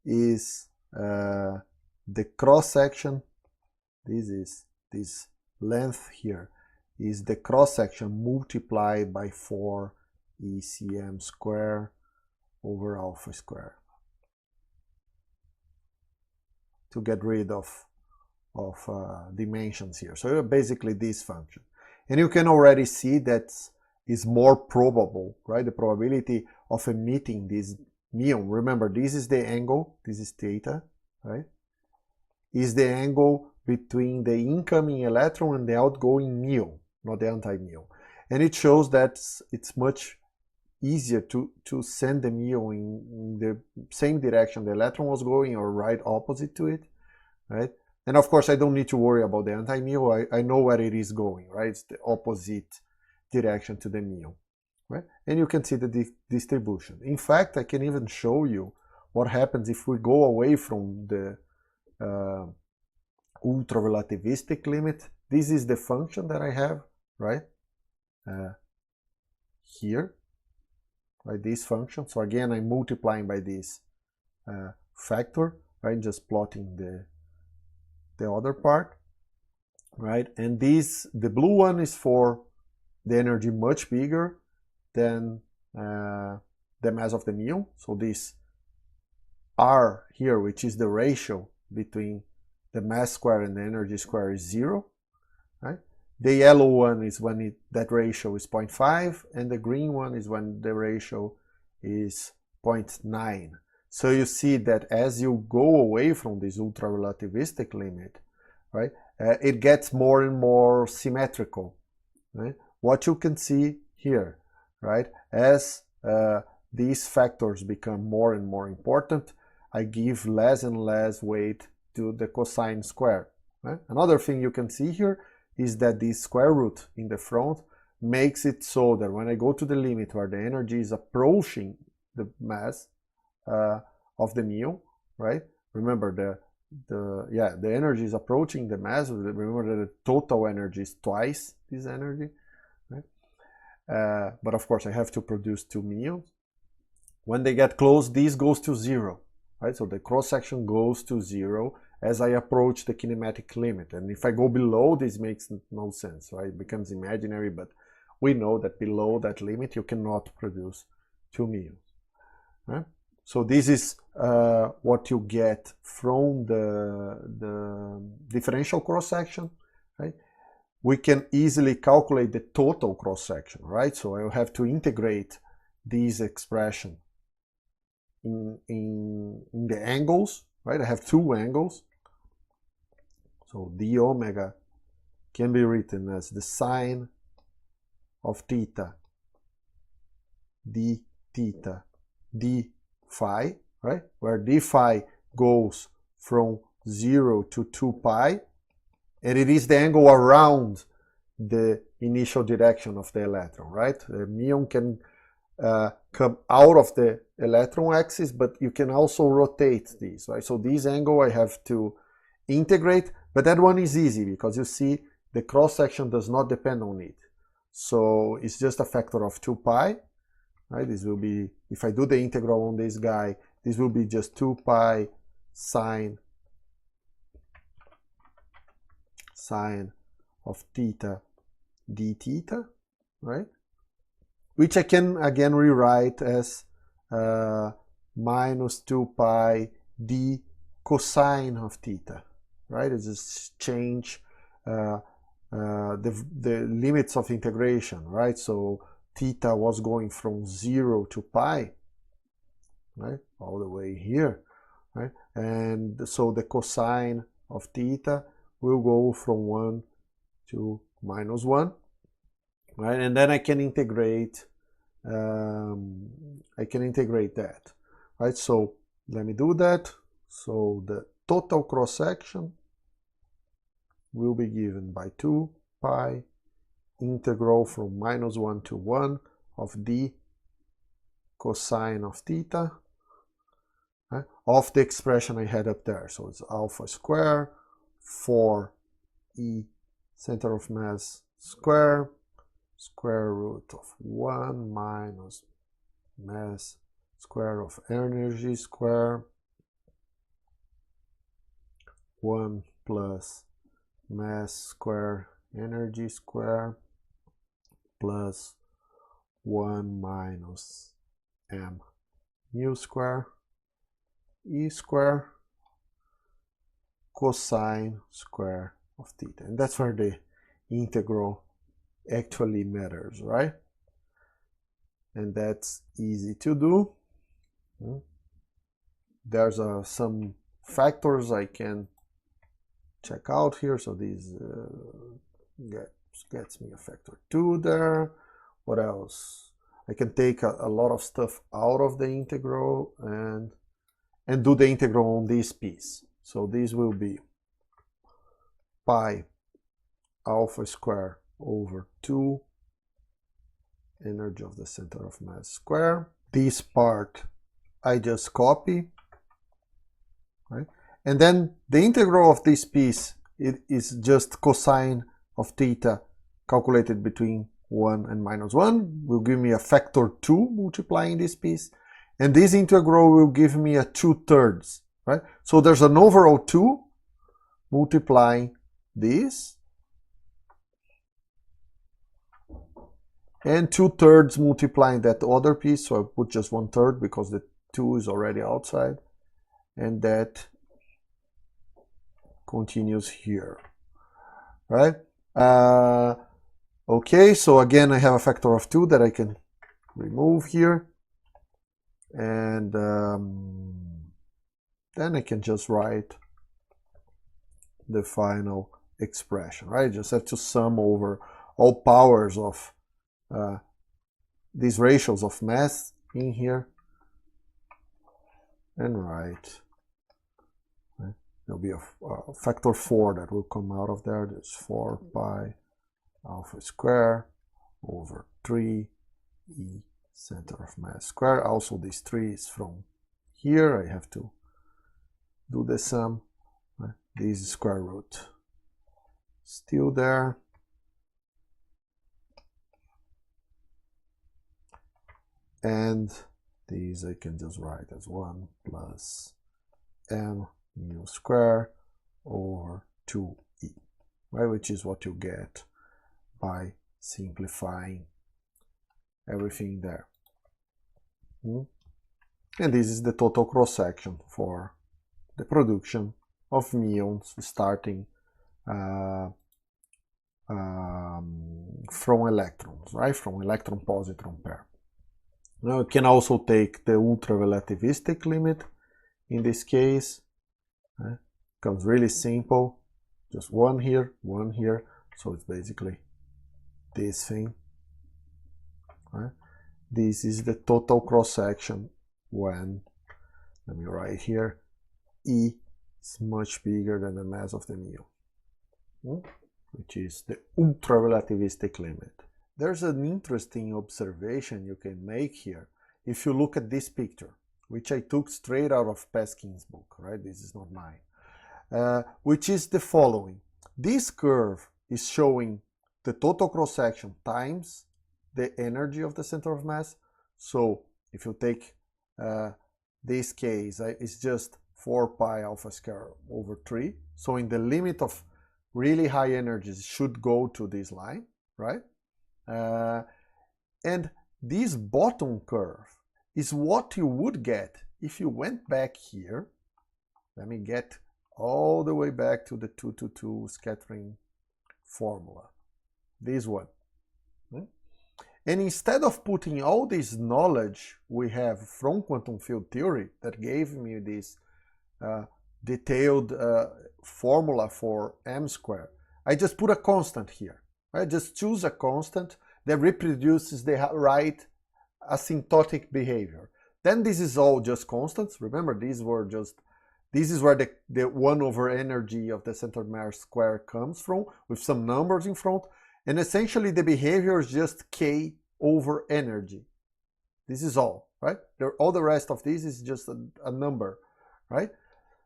is the cross section. This length here is the cross section multiplied by 4 ECM square over alpha square to get rid of dimensions here. So basically this function, and you can already see that is more probable, right? The probability of emitting this neon. Remember, this is the angle, this is theta, right? is the angle between the incoming electron and the outgoing muon, not the anti-muon. And it shows that it's much easier to send the muon in the same direction the electron was going, or right opposite to it, right? And of course, I don't need to worry about the anti-muon. I know where it is going, right? It's the opposite direction to the muon, right? And you can see the distribution. In fact, I can even show you what happens if we go away from the ultra-relativistic limit. This is the function that I have, right? Here, right? This function. So again, I'm multiplying by this factor, right? Just plotting the other part, right? And the blue one is for the energy much bigger than the mass of the muon. So this R here, which is the ratio between the mass square and the energy square, is 0, right? The yellow one is when that ratio is 0.5, and the green one is when the ratio is 0.9. So you see that as you go away from this ultra-relativistic limit, right, it gets more and more symmetrical, right? What you can see here, right, as these factors become more and more important, I give less and less weight to the cosine square, right? Another thing you can see here is that this square root in the front makes it so that when I go to the limit where the energy is approaching the mass of the muon, right? Remember the energy is approaching the mass. Remember that the total energy is twice this energy, right? But of course I have to produce 2 muons. When they get close, this goes to 0, right? So the cross section goes to 0 as I approach the kinematic limit. And if I go below, this makes no sense, right? It becomes imaginary, but we know that below that limit you cannot produce 2 muons, right? So this is what you get from the differential cross-section, right? We can easily calculate the total cross-section, right? So I will have to integrate this expression in the angles, right? I have 2 angles. So d omega can be written as the sine of theta d theta d phi, right? Where d phi goes from 0 to 2 pi, and it is the angle around the initial direction of the electron, right? The muon can come out of the electron axis, but you can also rotate these, right? So this angle I have to integrate, but that one is easy because you see the cross section does not depend on it. So it's just a factor of 2 pi, right? This will be, if I do the integral on this guy, this will be just 2 pi sine of theta d theta, right? Which I can again rewrite as minus 2 pi d cosine of theta, right? It's just change the limits of integration, right? So theta was going from 0 to pi, right, all the way here, right? And so the cosine of theta will go from 1 to minus 1, right? And then I can integrate that, right? So let me do that. So the total cross section will be given by 2 pi integral from minus 1 to 1 of d cosine of theta, right, of the expression I had up there. So it's alpha square 4e center of mass square root of 1 minus mass square of energy square 1 plus mass square energy square plus 1 minus m mu square e square cosine square of theta. And that's where the integral actually matters, right? And that's easy to do. There's some factors I can check out here. So this gets me a factor 2 there. What else? I can take a lot of stuff out of the integral and do the integral on this piece. So this will be pi alpha square over 2 energy of the center of mass square. This part I just copy, right? And then the integral of this piece, it is just cosine of theta calculated between 1 and -1, will give me a factor 2 multiplying this piece. And this integral will give me a 2/3, right? So there's an overall 2 multiplying this, and 2/3 multiplying that other piece. So I put just 1/3 because the 2 is already outside, and that continues here, right? Okay, so again I have a factor of 2 that I can remove here, and then I can just write the final expression, right? Just have to sum over all powers of these ratios of mass in here and write. Right? There'll be a factor 4 that will come out of there. There's 4 pi alpha square over 3 e center of mass square. Also, this 3 is from here. I have to do the sum. Right? This is square root still there. And these I can just write as 1 plus m mu square over 2e, right? Which is what you get by simplifying everything there. And this is the total cross-section for the production of muons starting from electrons, right? From electron-positron pair. Now you can also take the ultra-relativistic limit in this case. Becomes really simple. Just 1 here, 1 here. So it's basically this thing. Right? This is the total cross-section when, let me write here, E is much bigger than the mass of the muon, which is the ultra-relativistic limit. There's an interesting observation you can make here if you look at this picture, which I took straight out of Peskin's book, right? This is not mine, which is the following. This curve is showing the total cross-section times the energy of the center of mass. So if you take this case, it's just 4 pi alpha square over 3. So in the limit of really high energies, it should go to this line, right? And this bottom curve is what you would get if you went back here. Let me get all the way back to the 2-to-2 scattering formula, this one. And instead of putting all this knowledge we have from quantum field theory that gave me this detailed formula for m squared, I just put a constant here. I just choose a constant that reproduces the right asymptotic behavior. Then this is all just constants. Remember, this is where the 1 over energy of the center mass square comes from, with some numbers in front. And essentially the behavior is just k over energy. This is all, right? All the rest of this is just a number, right?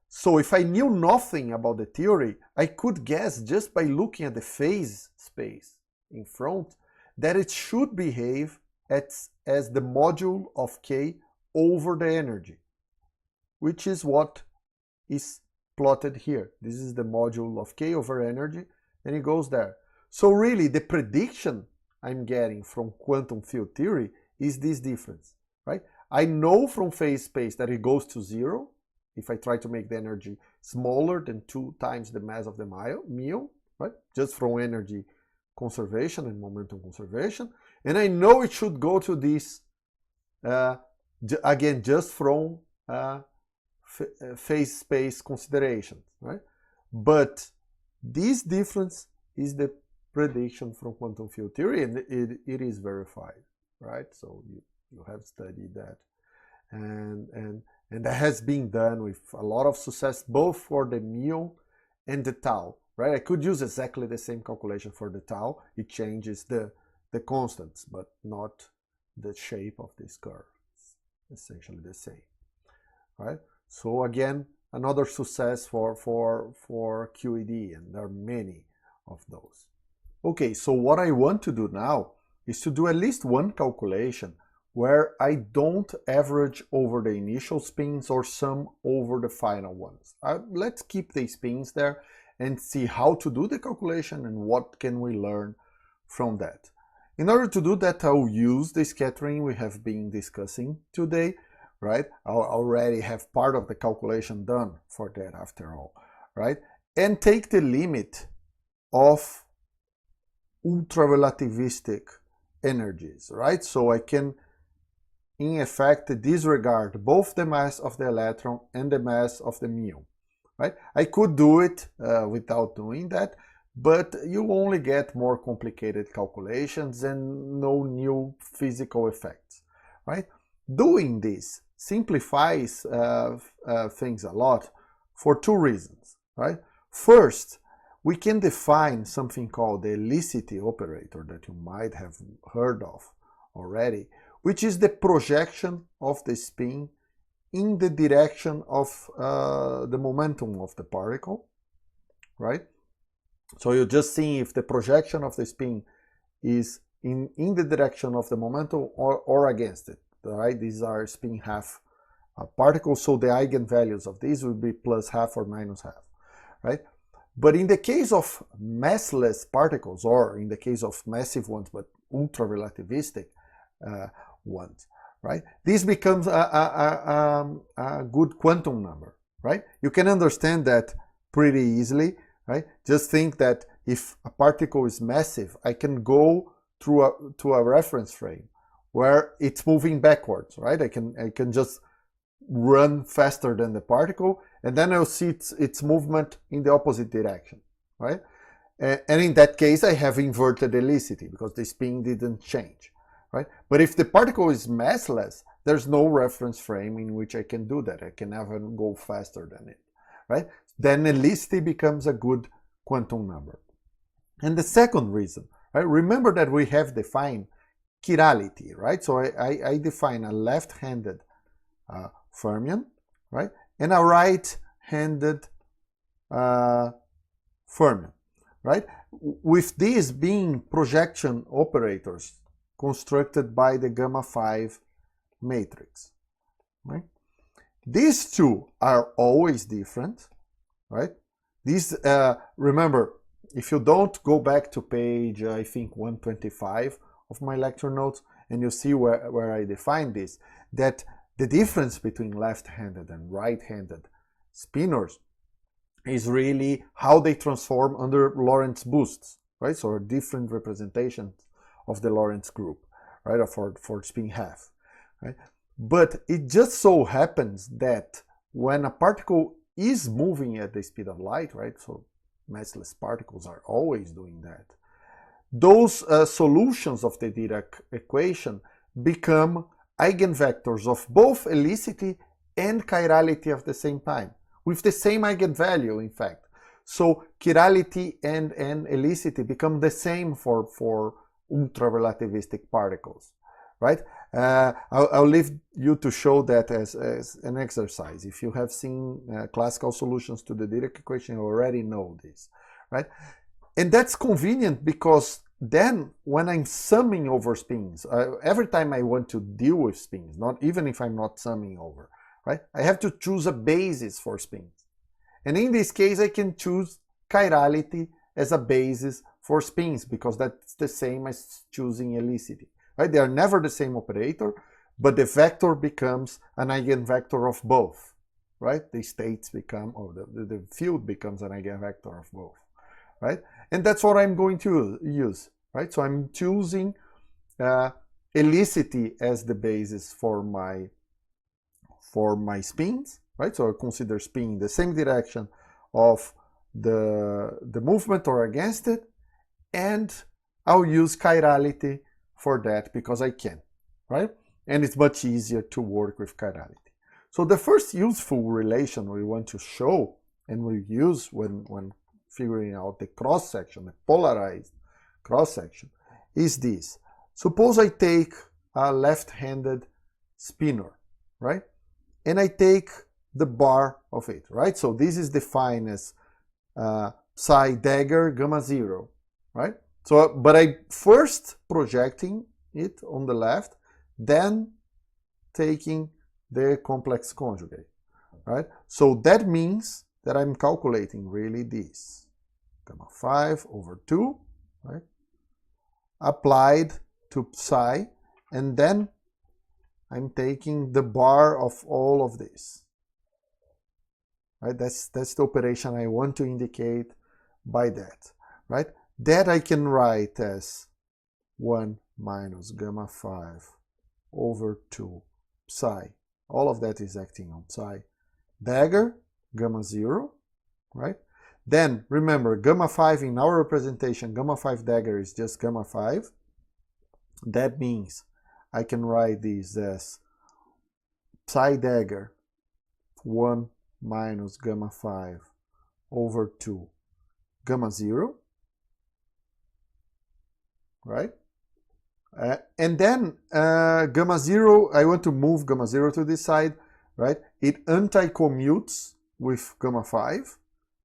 So if I knew nothing about the theory, I could guess just by looking at the phase space in front that it should behave as the module of k over the energy, which is what is plotted here. This is the module of k over energy, and it goes there. So really, the prediction I'm getting from quantum field theory is this difference, right? I know from phase space that it goes to 0 if I try to make the energy smaller than 2 times the mass of the muon, right? Just from energy conservation and momentum conservation. And I know it should go to this, again, just from phase space considerations, right? But This difference is the prediction from quantum field theory, and it is verified, right? So you have studied that, and that has been done with a lot of success, both for the mu and the tau, right? I could use exactly the same calculation for the tau. It changes the constants, but not the shape of this curve. It's essentially the same, right? So again, another success for QED, and there are many of those. Okay, so what I want to do now is to do at least one calculation where I don't average over the initial spins or sum over the final ones. Let's keep the spins there and see how to do the calculation and what can we learn from that. In order to do that, I'll use the scattering we have been discussing today, right? I'll already have part of the calculation done for that after all, right? And take the limit of ultra-relativistic energies, right? So I can, in effect, disregard both the mass of the electron and the mass of the mu, right? I could do it without doing that, but you only get more complicated calculations and no new physical effects, right? Doing this simplifies things a lot for two reasons, right? First, we can define something called the Elicity Operator that you might have heard of already, which is the projection of the spin in the direction of the momentum of the particle, right? So you're just seeing if the projection of the spin is in the direction of the momentum or against it, right? These are spin half particles, so the eigenvalues of these will be plus half or minus half, right? But in the case of massless particles, or in the case of massive ones but ultra-relativistic ones, right? This becomes a good quantum number, right? You can understand that pretty easily, right? Just think that if a particle is massive, I can go through to a reference frame where it's moving backwards, right? I can just run faster than the particle, and then I'll see its movement in the opposite direction, right? And in that case, I have inverted helicity because the spin didn't change, right? But if the particle is massless, there's no reference frame in which I can do that. I can never go faster than it, right? Then helicity becomes a good quantum number. And the second reason, right? Remember that we have defined chirality, right? So I define a left-handed fermion, right? And a right-handed fermion, right? With these being projection operators constructed by the gamma 5 matrix, right? These two are always different, right? These, remember, if you don't go back to page, I think 125 of my lecture notes, and you see where I define this, that the difference between left-handed and right-handed spinors is really how they transform under Lorentz boosts, right? So different representations of the Lorentz group, right? Or for spin half, right? But it just so happens that when a particle is moving at the speed of light, right? So massless particles are always doing that. Those solutions of the Dirac equation become eigenvectors of both helicity and chirality at the same time, with the same eigenvalue, in fact. So chirality and helicity become the same for ultra-relativistic particles, right? I'll leave you to show that as an exercise. If you have seen classical solutions to the Dirac equation, you already know this, right? And that's convenient because then when I'm summing over spins, every time I want to deal with spins, not even if I'm not summing over, right? I have to choose a basis for spins. And in this case, I can choose chirality as a basis for spins because that's the same as choosing helicity, right? They are never the same operator, but the vector becomes an eigenvector of both, right? The states become, or the field becomes an eigenvector of both, right? And that's what I'm going to use, right? So I'm choosing helicity as the basis for my spins, right? So I consider spin in the same direction of the movement or against it, and I'll use chirality for that because I can, right? And it's much easier to work with chirality. So the first useful relation we want to show and we use when figuring out the cross-section, the polarized cross-section, is this. Suppose I take a left-handed spinner, right? And I take the bar of it, right? So this is defined as psi dagger gamma 0, right? So, but I first projecting it on the left, then taking the complex conjugate, right? So that means that I'm calculating really this, gamma 5 over 2, right? Applied to psi, and then I'm taking the bar of all of this, right? That's the operation I want to indicate by that, right? That I can write as 1 minus gamma 5 over 2 psi. All of that is acting on psi. Dagger, gamma 0, right? Then, remember, gamma 5 in our representation, gamma 5 dagger is just gamma 5. That means I can write this as psi dagger 1 minus gamma 5 over 2 gamma 0, right? And then gamma 0, I want to move gamma 0 to this side, right? It anti-commutes with gamma 5,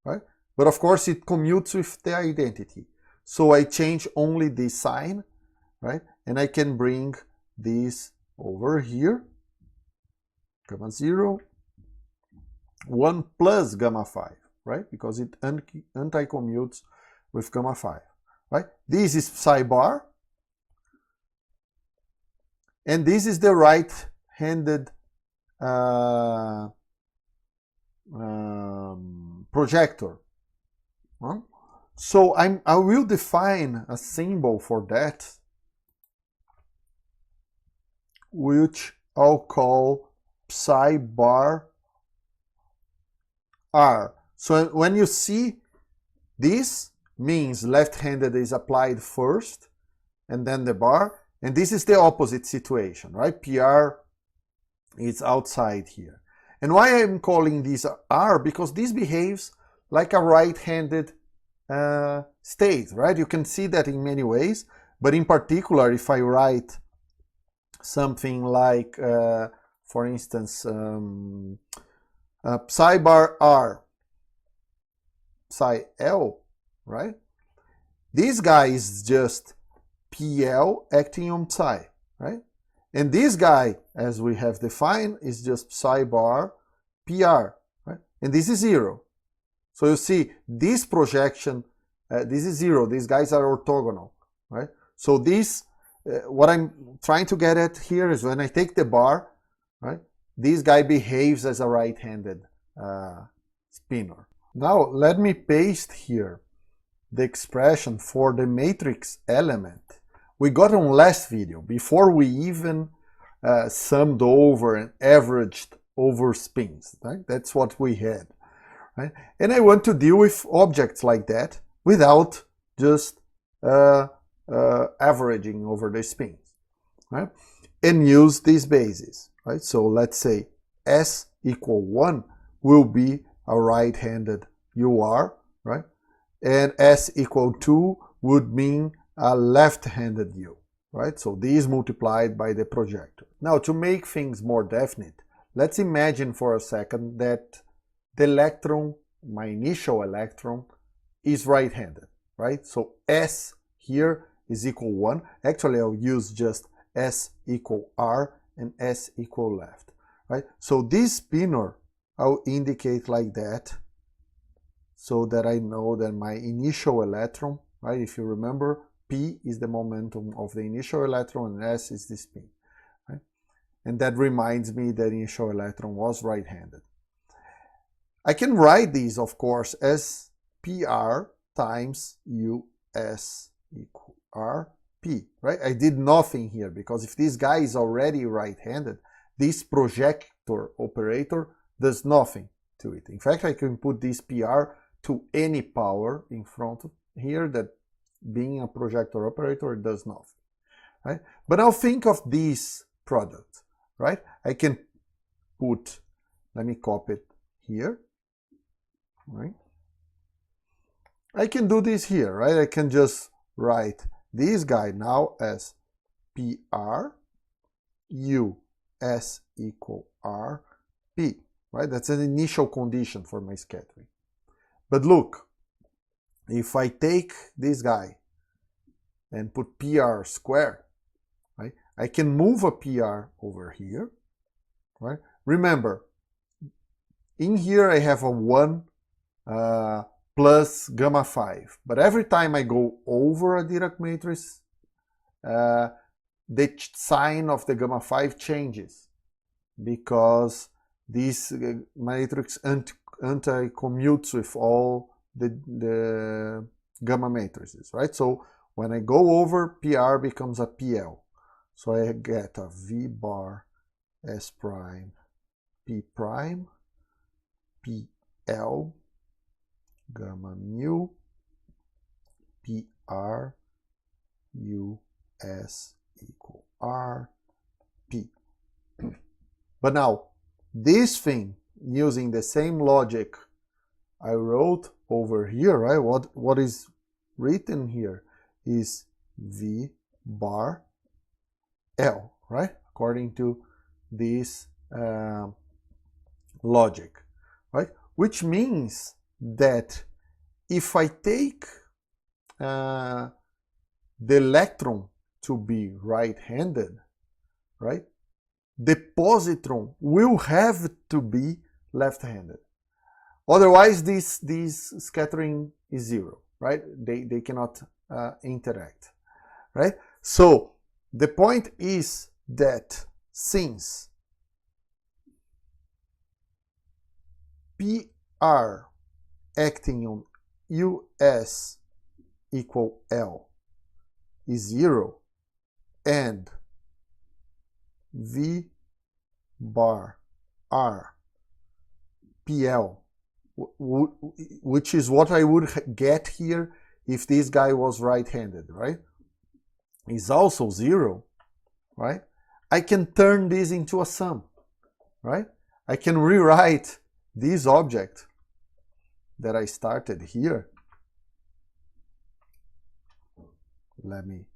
right? But of course it commutes with the identity. So I change only this sign, right? And I can bring this over here, gamma 0, 1 plus gamma 5, right? Because it anti-commutes with gamma 5, right? This is psi bar. And this is the right-handed projector. So I will define a symbol for that, which I'll call psi bar R. So when you see this, means left-handed is applied first, and then the bar. And this is the opposite situation, right? PR is outside here. And why I'm calling this R? Because this behaves like a right-handed state, right? You can see that in many ways, but in particular, if I write something like, for instance, psi bar R, psi L, right? This guy is just PL acting on psi, right? And this guy, as we have defined, is just psi bar PR, right? And this is 0. So you see, this projection, this is 0. These guys are orthogonal, right? So this, what I'm trying to get at here is when I take the bar, right? This guy behaves as a right-handed spinner. Now, let me paste here the expression for the matrix element we got on last video, before we even summed over and averaged over spins, right? That's what we had, right? And I want to deal with objects like that without just averaging over the spins, right? And use this basis, right? So let's say S equal 1 will be a right-handed UR, right? And S equal 2 would mean a left-handed U, right? So these multiplied by the projector. Now, to make things more definite, let's imagine for a second that the electron, my initial electron, is right-handed, right? So S here is equal 1. Actually, I'll use just S equal R and S equal left, right? So this spinner, I'll indicate like that so that I know that my initial electron, right? If you remember, P is the momentum of the initial electron and S is the spin, right? And that reminds me that the initial electron was right-handed. I can write these, of course, as PR times US equal RP, right? I did nothing here because if this guy is already right-handed, this projector operator does nothing to it. In fact, I can put this PR to any power in front of here that being a projector operator does nothing, right? But now think of this product, right? I can put, let me copy it here, right? I can do this here, right? I can just write this guy now as PR U S equal R P, right? That's an initial condition for my scattering. But look, if I take this guy and put PR squared, right? I can move a PR over here, right? Remember, in here I have a 1 plus gamma 5, but every time I go over a Dirac matrix, the sign of the gamma 5 changes because this matrix anti-commutes with all the gamma matrices, right? So when I go over, PR becomes a PL. So I get a V bar S prime P prime PL gamma mu PR US equal R P. But now, this thing, using the same logic I wrote over here, right? What is written here is V bar L, right? According to this logic, right? Which means that if I take the electron to be right-handed, right? The positron will have to be left-handed. Otherwise, this scattering is zero, right? They cannot interact, right? So the point is that since PR acting on US equal L is zero, and V bar R PL, which is what I would get here if this guy was right-handed, right, is also zero, right? I can turn this into a sum, right? I can rewrite this object that I started here. Let me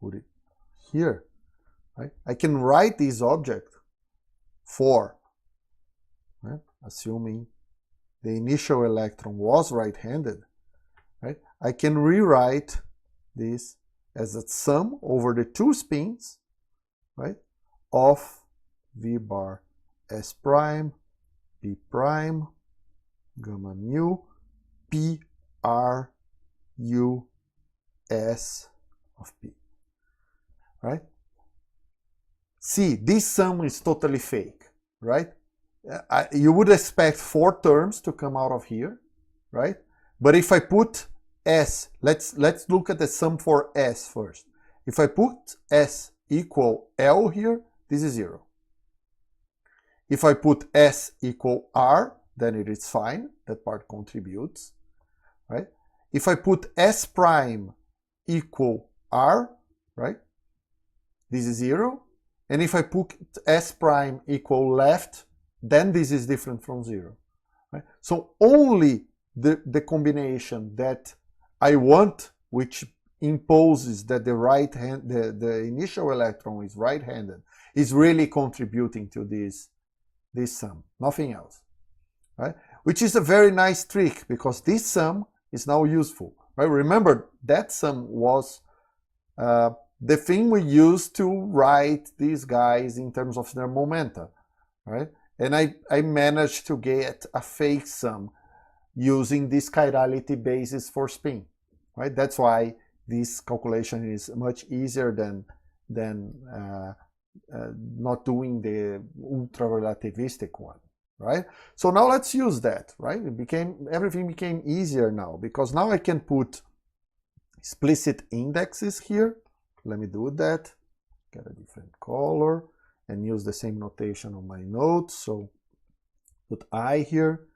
put it here, right? I can write this object for, right, assuming the initial electron was right-handed, right? I can rewrite this as a sum over the two spins, right, of V bar S prime P prime gamma mu P R U S of P, right? See, this sum is totally fake, right? You would expect 4 terms to come out of here, right? But if I put S, let's look at the sum for S first. If I put S equal L here, this is 0. If I put S equal R, then it is fine, that part contributes, right? If I put S prime equal R, right, this is 0. And if I put S prime equal left, then this is different from 0. Right? So only the combination that I want, which imposes that the initial electron is right-handed, is really contributing to this sum, nothing else. Right? Which is a very nice trick because this sum is now useful. Right? Remember, that sum was the thing we used to write these guys in terms of their momenta, right? And I managed to get a fake sum using this chirality basis for spin, right? That's why this calculation is much easier than not doing the ultra-relativistic one, right? So now let's use that, right? Everything became easier now because now I can put explicit indexes here. Let me do that, get a different color and use the same notation on my notes. So put I here,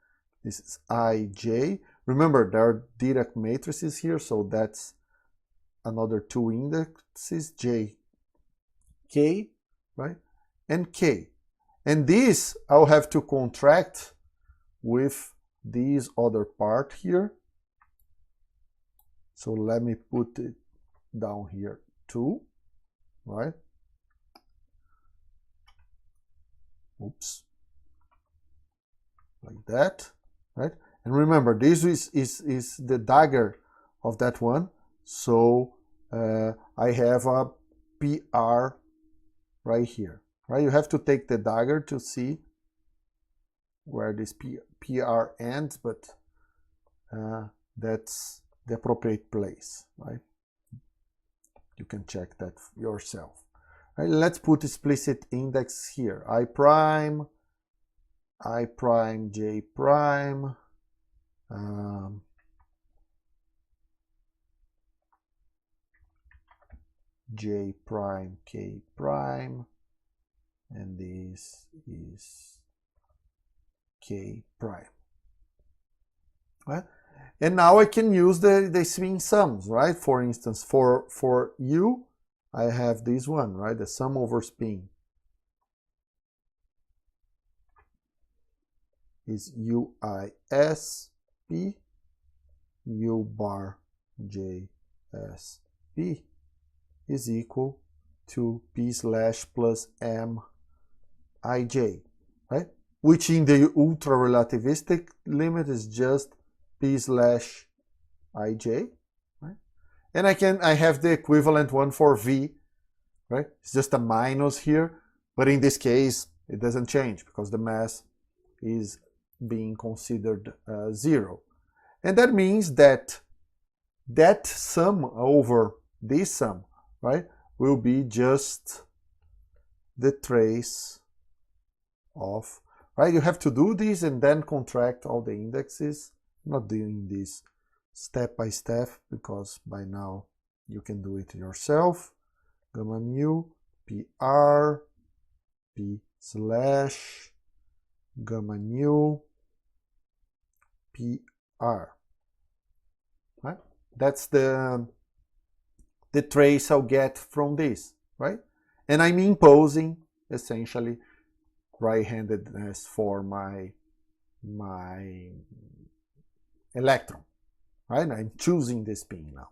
this is IJ. Remember, there are Dirac matrices here, so that's another 2 indexes, J, K, right, and K. And this I'll have to contract with this other part here. So let me put it down here, 2, right? Oops. Like that, right? And remember, this is the dagger of that one. So I have a PR right here, right? You have to take the dagger to see where this PR ends, but that's the appropriate place, right? You can check that yourself. Right, let's put explicit index here. I prime, J prime, J prime, K prime, and this is K prime. Right? And now I can use the swing sums, right? For instance, for U, I have this one, right? The sum over spin is UISP, U bar JSP is equal to P slash plus M IJ, right? Which in the ultra relativistic limit is just P slash IJ, right? And I have the equivalent one for V, right? It's just a minus here, but in this case, it doesn't change because the mass is being considered 0. And that means that that sum over this sum, right, will be just the trace of, right? You have to do this and then contract all the indexes. I'm not doing this step by step because by now you can do it yourself. Gamma mu PR P slash gamma nu PR. Right? That's the trace I'll get from this, right? And I'm imposing essentially right-handedness for my electron, right? I'm choosing the spin now.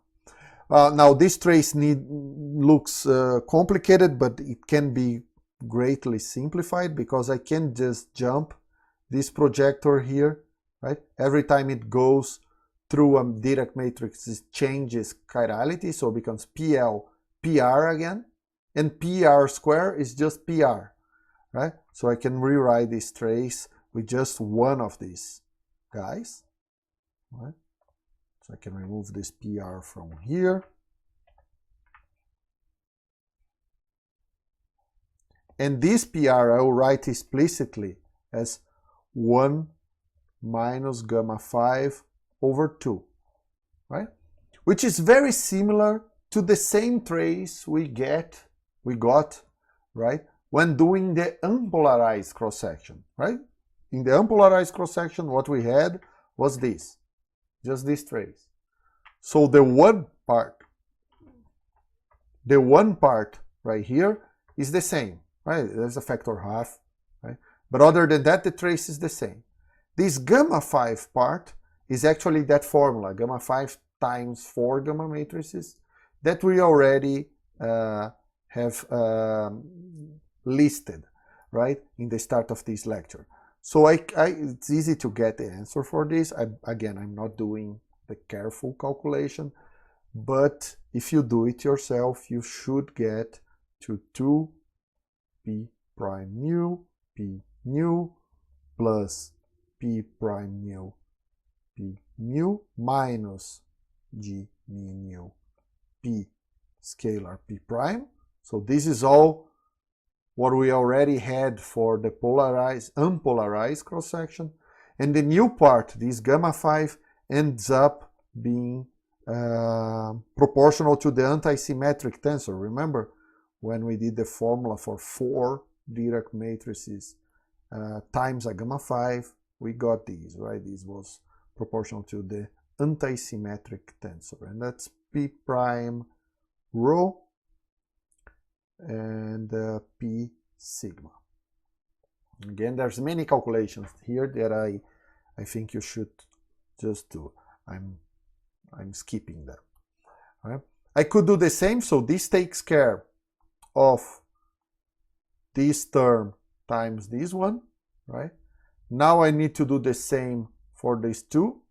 Now this trace looks complicated, but it can be greatly simplified because I can just jump this projector here, right? Every time it goes through a Dirac matrix, it changes chirality, so it becomes PL, PR again, and PR square is just PR, right? So I can rewrite this trace with just one of these guys, right? So I can remove this PR from here. And this PR I will write explicitly as 1 minus gamma 5 over 2, right? Which is very similar to the same trace we got, right, when doing the unpolarized cross-section, right? In the unpolarized cross-section, what we had was this, just this trace. So the one part right here is the same, right? There's a factor half, right? But other than that, the trace is the same. This gamma 5 part is actually that formula, gamma 5 times 4 gamma matrices, that we already have listed, right, in the start of this lecture. So it's easy to get the answer for this. Again, I'm not doing the careful calculation, but if you do it yourself, you should get to 2p prime nu p nu plus p prime nu p nu minus g mu nu p scalar p prime. So this is all what we already had for the unpolarized cross-section. And the new part, this gamma 5, ends up being proportional to the anti-symmetric tensor. Remember when we did the formula for 4 Dirac matrices times a gamma 5, we got these, right? This was proportional to the antisymmetric tensor, and that's P prime rho and P sigma. Again, there's many calculations here that I think you should just do. I'm skipping them. Right? I could do the same, so this takes care of this term times this one, right? Now I need to do the same for these two,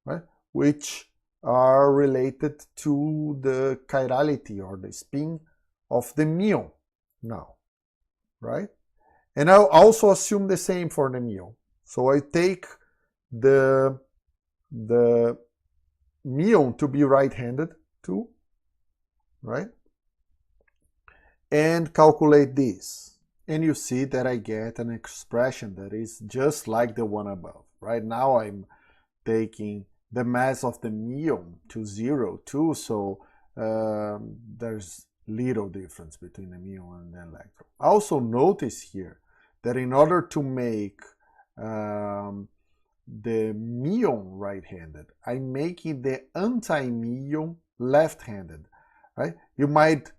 right? Which are related to the chirality or the spin of the muon now, right? And I'll also assume the same for the muon. So I take the muon to be right-handed too, right? And calculate this. And you see that I get an expression that is just like the one above. Right now I'm taking the mass of the muon to 0 too, so there's little difference between the muon and the electron. Also notice here that in order to make the muon right-handed, I'm making the anti-muon left-handed, right? You might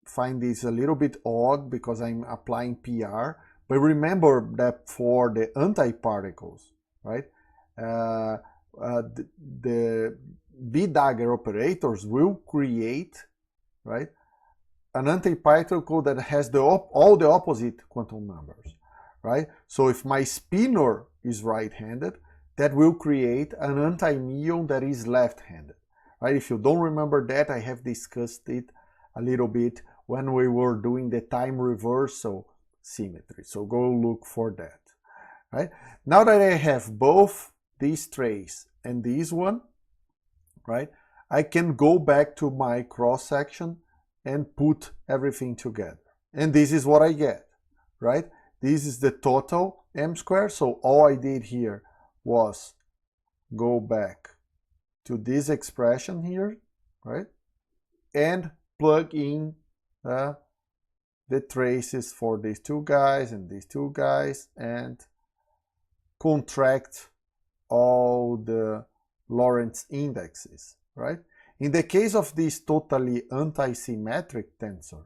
find this a little bit odd because I'm applying PR, but remember that for the antiparticles, right, the B-dagger operators will create, right, an antiparticle that has all the opposite quantum numbers, right? So if my spinor is right-handed, that will create an anti-muon that is left-handed, right? If you don't remember that, I have discussed it a little bit when we were doing the time reversal symmetry. So go look for that, right? Now that I have both these trace and this one, right, I can go back to my cross-section and put everything together. And this is what I get, right? This is the total m squared. So all I did here was go back to this expression here, right? And plug in the traces for these two guys and these two guys and contract all the Lorentz indexes, right? In the case of this totally antisymmetric tensor,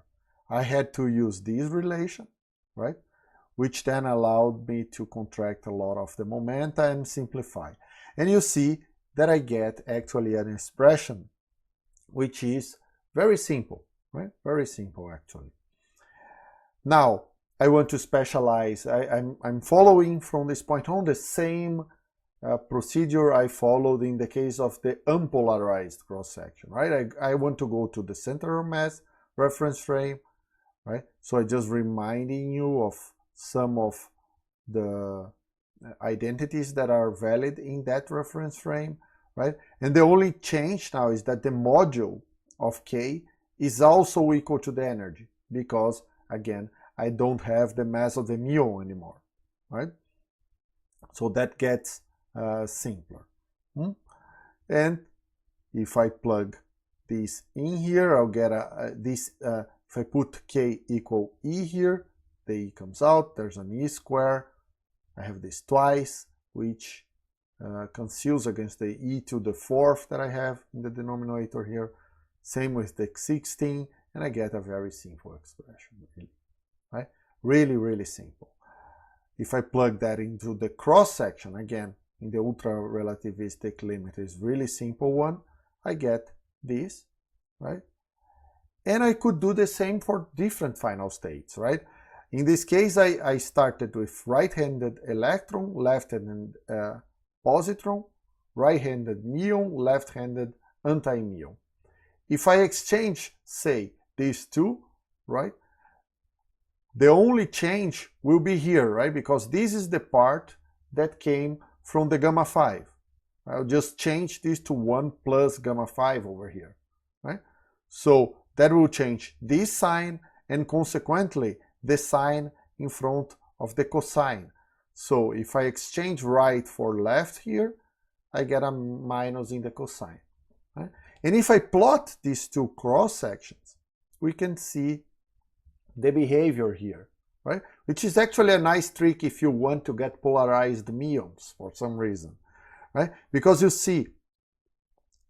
I had to use this relation, right? Which then allowed me to contract a lot of the momenta and simplify. And you see that I get actually an expression which is very simple, right? Very simple actually. Now, I want to specialize. I'm following from this point on the same procedure I followed in the case of the unpolarized cross-section, right? I want to go to the center of mass reference frame, right? So I'm just reminding you of some of the identities that are valid in that reference frame, right? And the only change now is that the module of K is also equal to the energy because, again, I don't have the mass of the muon anymore, right? So that gets simpler. And if I plug this in here, I'll get this. If I put K equal E here, the E comes out. There's an E square. I have this twice, which conceals against the E to the fourth that I have in the denominator here. Same with the 16, and I get a very simple expression, really, right? Really, really simple. If I plug that into the cross-section, again, in the ultra-relativistic limit is really simple one, I get this, right? And I could do the same for different final states, right? In this case, I started with right-handed electron, left-handed positron, right-handed muon, left-handed anti-muon. If I exchange, say, these two, right, the only change will be here, right? Because this is the part that came from the gamma 5. I'll just change this to 1 plus gamma 5 over here, right? So that will change this sign and consequently the sign in front of the cosine. So if I exchange right for left here, I get a minus in the cosine, right? And if I plot these two cross sections, we can see the behavior here, right? Which is actually a nice trick if you want to get polarized muons for some reason, right? Because you see,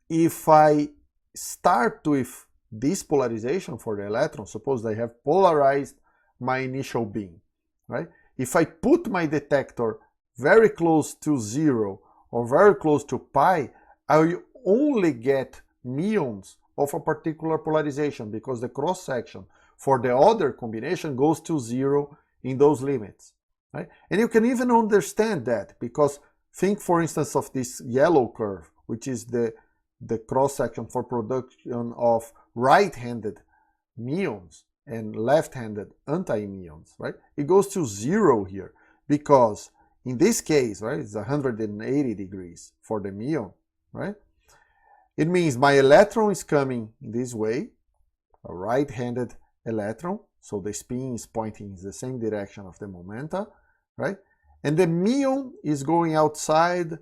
if I start with this polarization for the electron, suppose I have polarized my initial beam, right? If I put my detector very close to 0 or very close to pi, I will only get muons of a particular polarization because the cross section for the other combination goes to 0 in those limits, right? And you can even understand that because think, for instance, of this yellow curve, which is the cross section for production of right-handed muons and left-handed anti-muons, right? It goes to 0 here because in this case, right, it's 180 degrees for the muon, right? It means my electron is coming in this way, a right-handed electron, so the spin is pointing in the same direction of the momenta, right? And the muon is going outside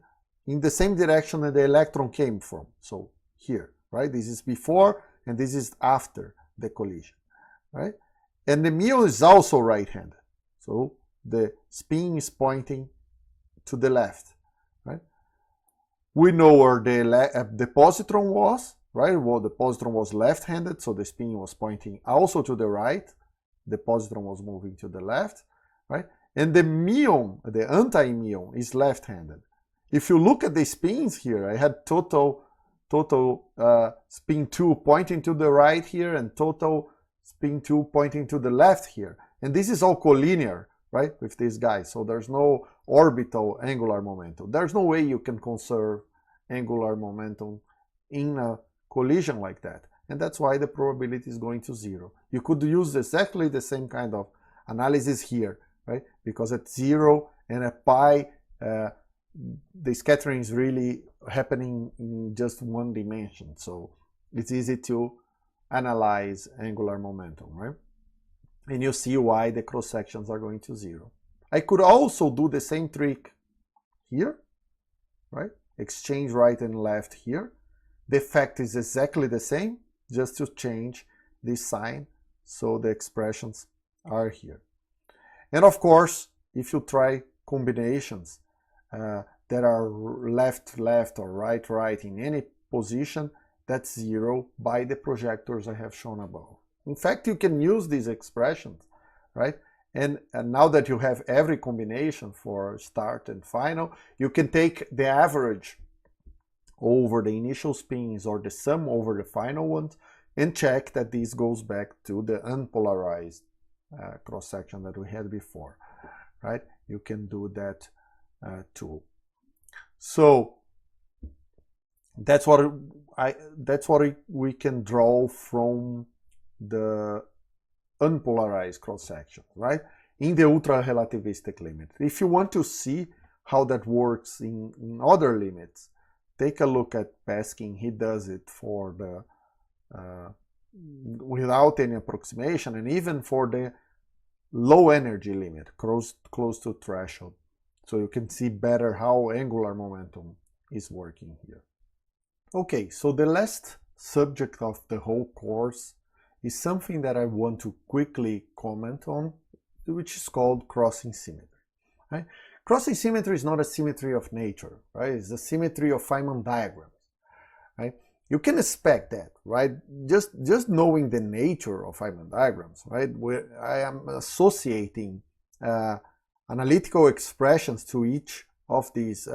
in the same direction that the electron came from, so here, right? This is before and this is after the collision, right? And the muon is also right-handed, so the spin is pointing to the left, right? We know where the positron was, right? Well, the positron was left-handed, so the spin was pointing also to the right. The positron was moving to the left, right? And the muon, the anti-muon, is left-handed. If you look at the spins here, I had total spin 2 pointing to the right here and total spin 2 pointing to the left here. And this is all collinear, right, with these guys. So there's no orbital angular momentum. There's no way you can conserve angular momentum in a collision like that. And that's why the probability is going to 0. You could use exactly the same kind of analysis here, right? Because at 0 and at pi, the scattering is really happening in just one dimension. So it's easy to analyze angular momentum, right? And you see why the cross sections are going to 0. I could also do the same trick here, right? Exchange right and left here. The effect is exactly the same, just to change this sign so the expressions are here. And of course, if you try combinations that are left or right in any position, that's 0 by the projectors I have shown above. In fact, you can use these expressions, right? And now that you have every combination for start and final, you can take the average over the initial spins or the sum over the final ones and check that this goes back to the unpolarized cross-section that we had before, right? You can do that too. So that's what we can draw from the unpolarized cross-section, right? In the ultra-relativistic limit. If you want to see how that works in other limits, take a look at Peskin. He does it for the without any approximation, and even for the low energy limit, close to threshold. So you can see better how angular momentum is working here. Okay, so the last subject of the whole course is something that I want to quickly comment on, which is called crossing symmetry. Right? Crossing symmetry is not a symmetry of nature, right? It's a symmetry of Feynman diagrams, right? You can expect that, right? Just knowing the nature of Feynman diagrams, right? Where I am associating analytical expressions to each of these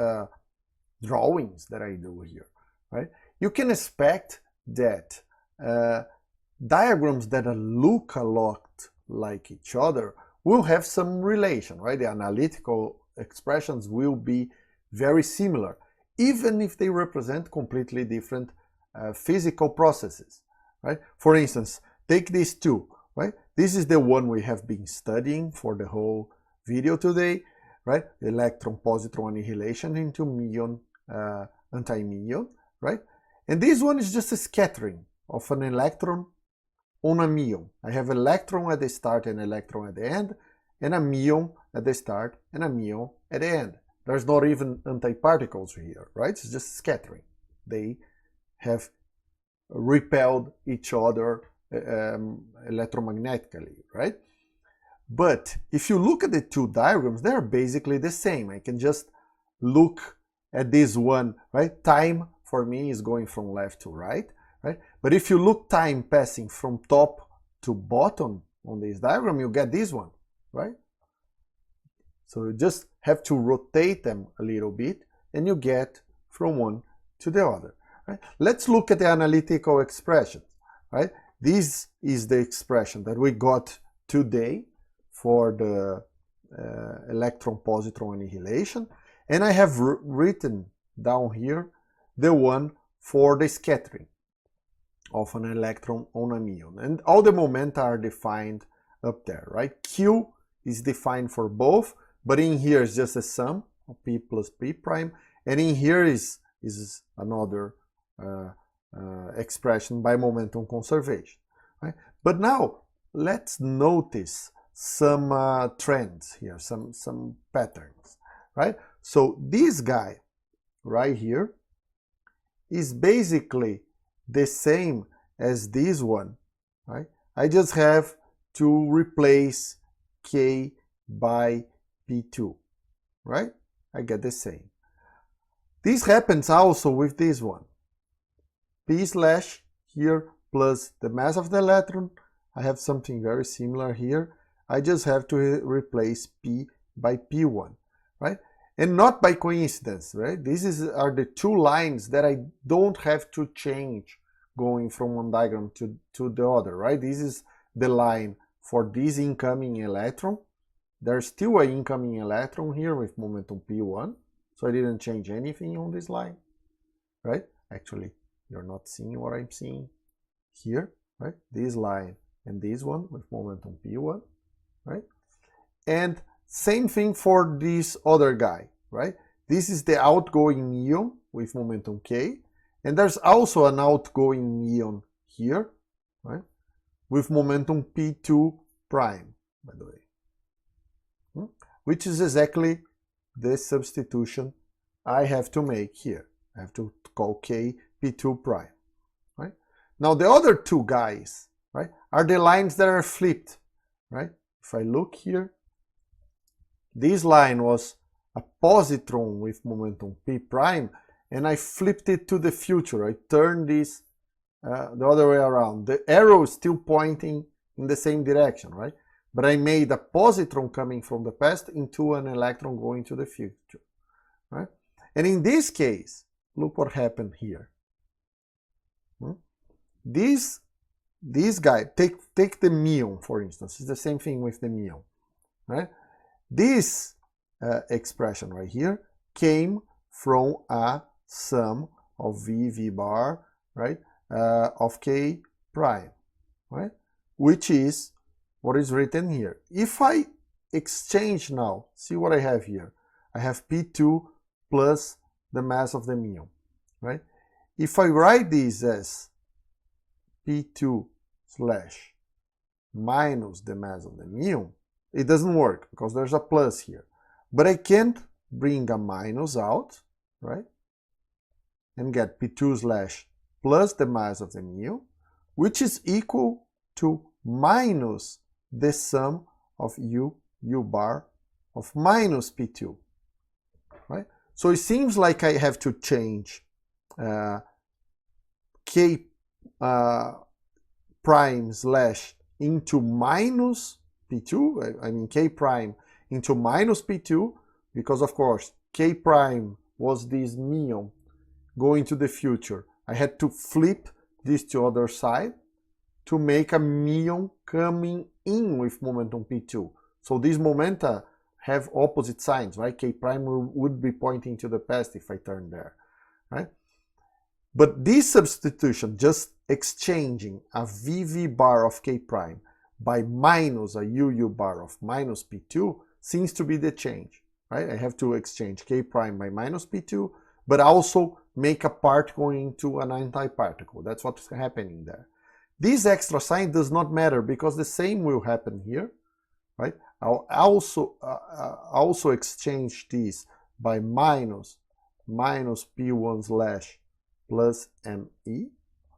drawings that I do here, right? You can expect that diagrams that look a lot like each other will have some relation, right? The analytical expressions will be very similar, even if they represent completely different physical processes, right? For instance, take these two, right? This is the one we have been studying for the whole video today, right? Electron-positron annihilation into muon, anti-muon, right? And this one is just a scattering of an electron on a muon. I have an electron at the start and an electron at the end, and a muon at the start and a muon at the end. There's not even antiparticles here, right? It's just scattering. They have repelled each other electromagnetically, right? But if you look at the two diagrams, they're basically the same. I can just look at this one, right? Time for me is going from left to right, right? But if you look time passing from top to bottom on this diagram, you get this one, right? So you just have to rotate them a little bit and you get from one to the other, right? Let's look at the analytical expression, right? This is the expression that we got today for the electron-positron annihilation, and I have written down here the one for the scattering of an electron on a muon, and all the momenta are defined up there, right? Q is defined for both, but in here is just a sum of p plus p prime, and in here is another expression by momentum conservation, right? But now let's notice some trends here, some patterns, right? So this guy right here is basically the same as this one, right? I just have to replace K by P2, right? I get the same. This happens also with this one. P slash here plus the mass of the electron. I have something very similar here. I just have to replace P by P1, right? And not by coincidence, right? These are the two lines that I don't have to change going from one diagram to the other, right? This is the line for this incoming electron. There's still an incoming electron here with momentum P1, so I didn't change anything on this line, right? Actually, you're not seeing what I'm seeing here, right? This line and this one with momentum P1, right? And same thing for this other guy, right? This is the outgoing muon with momentum K, and there's also an outgoing muon here, right? With momentum P2 prime, by the way, which is exactly the substitution I have to make here. I have to call K P2 prime, right? Now the other two guys, right, are the lines that are flipped, right? If I look here, this line was a positron with momentum P prime, and I flipped it to the future. I turned this the other way around. The arrow is still pointing in the same direction, right? But I made a positron coming from the past into an electron going to the future, right? And in this case, look what happened here. This guy, take the muon, for instance. It's the same thing with the muon, right? This expression right here came from a sum of V bar, right, of K prime, right, which is what is written here. If I exchange now, see what I have here. I have P2 plus the mass of the muon, right? If I write this as P2 slash minus the mass of the muon, it doesn't work because there's a plus here. But I can't bring a minus out, right? And get P2 slash plus the mass of the muon, which is equal to minus the sum of U bar of minus P2, right? So it seems like I have to change K prime slash into minus P2, I mean K prime into minus P2, because of course K prime was this muon going to the future. I had to flip this to other side to make a muon coming in with momentum P2. So these momenta have opposite signs, right? K prime would be pointing to the past if I turn there, right? But this substitution, just exchanging a VV bar of K prime by minus a UU bar of minus P2 seems to be the change, right? I have to exchange K prime by minus P2, but also make a part going to an antiparticle. That's what's happening there. This extra sign does not matter because the same will happen here, right? I'll also exchange this by minus P1 slash plus ME,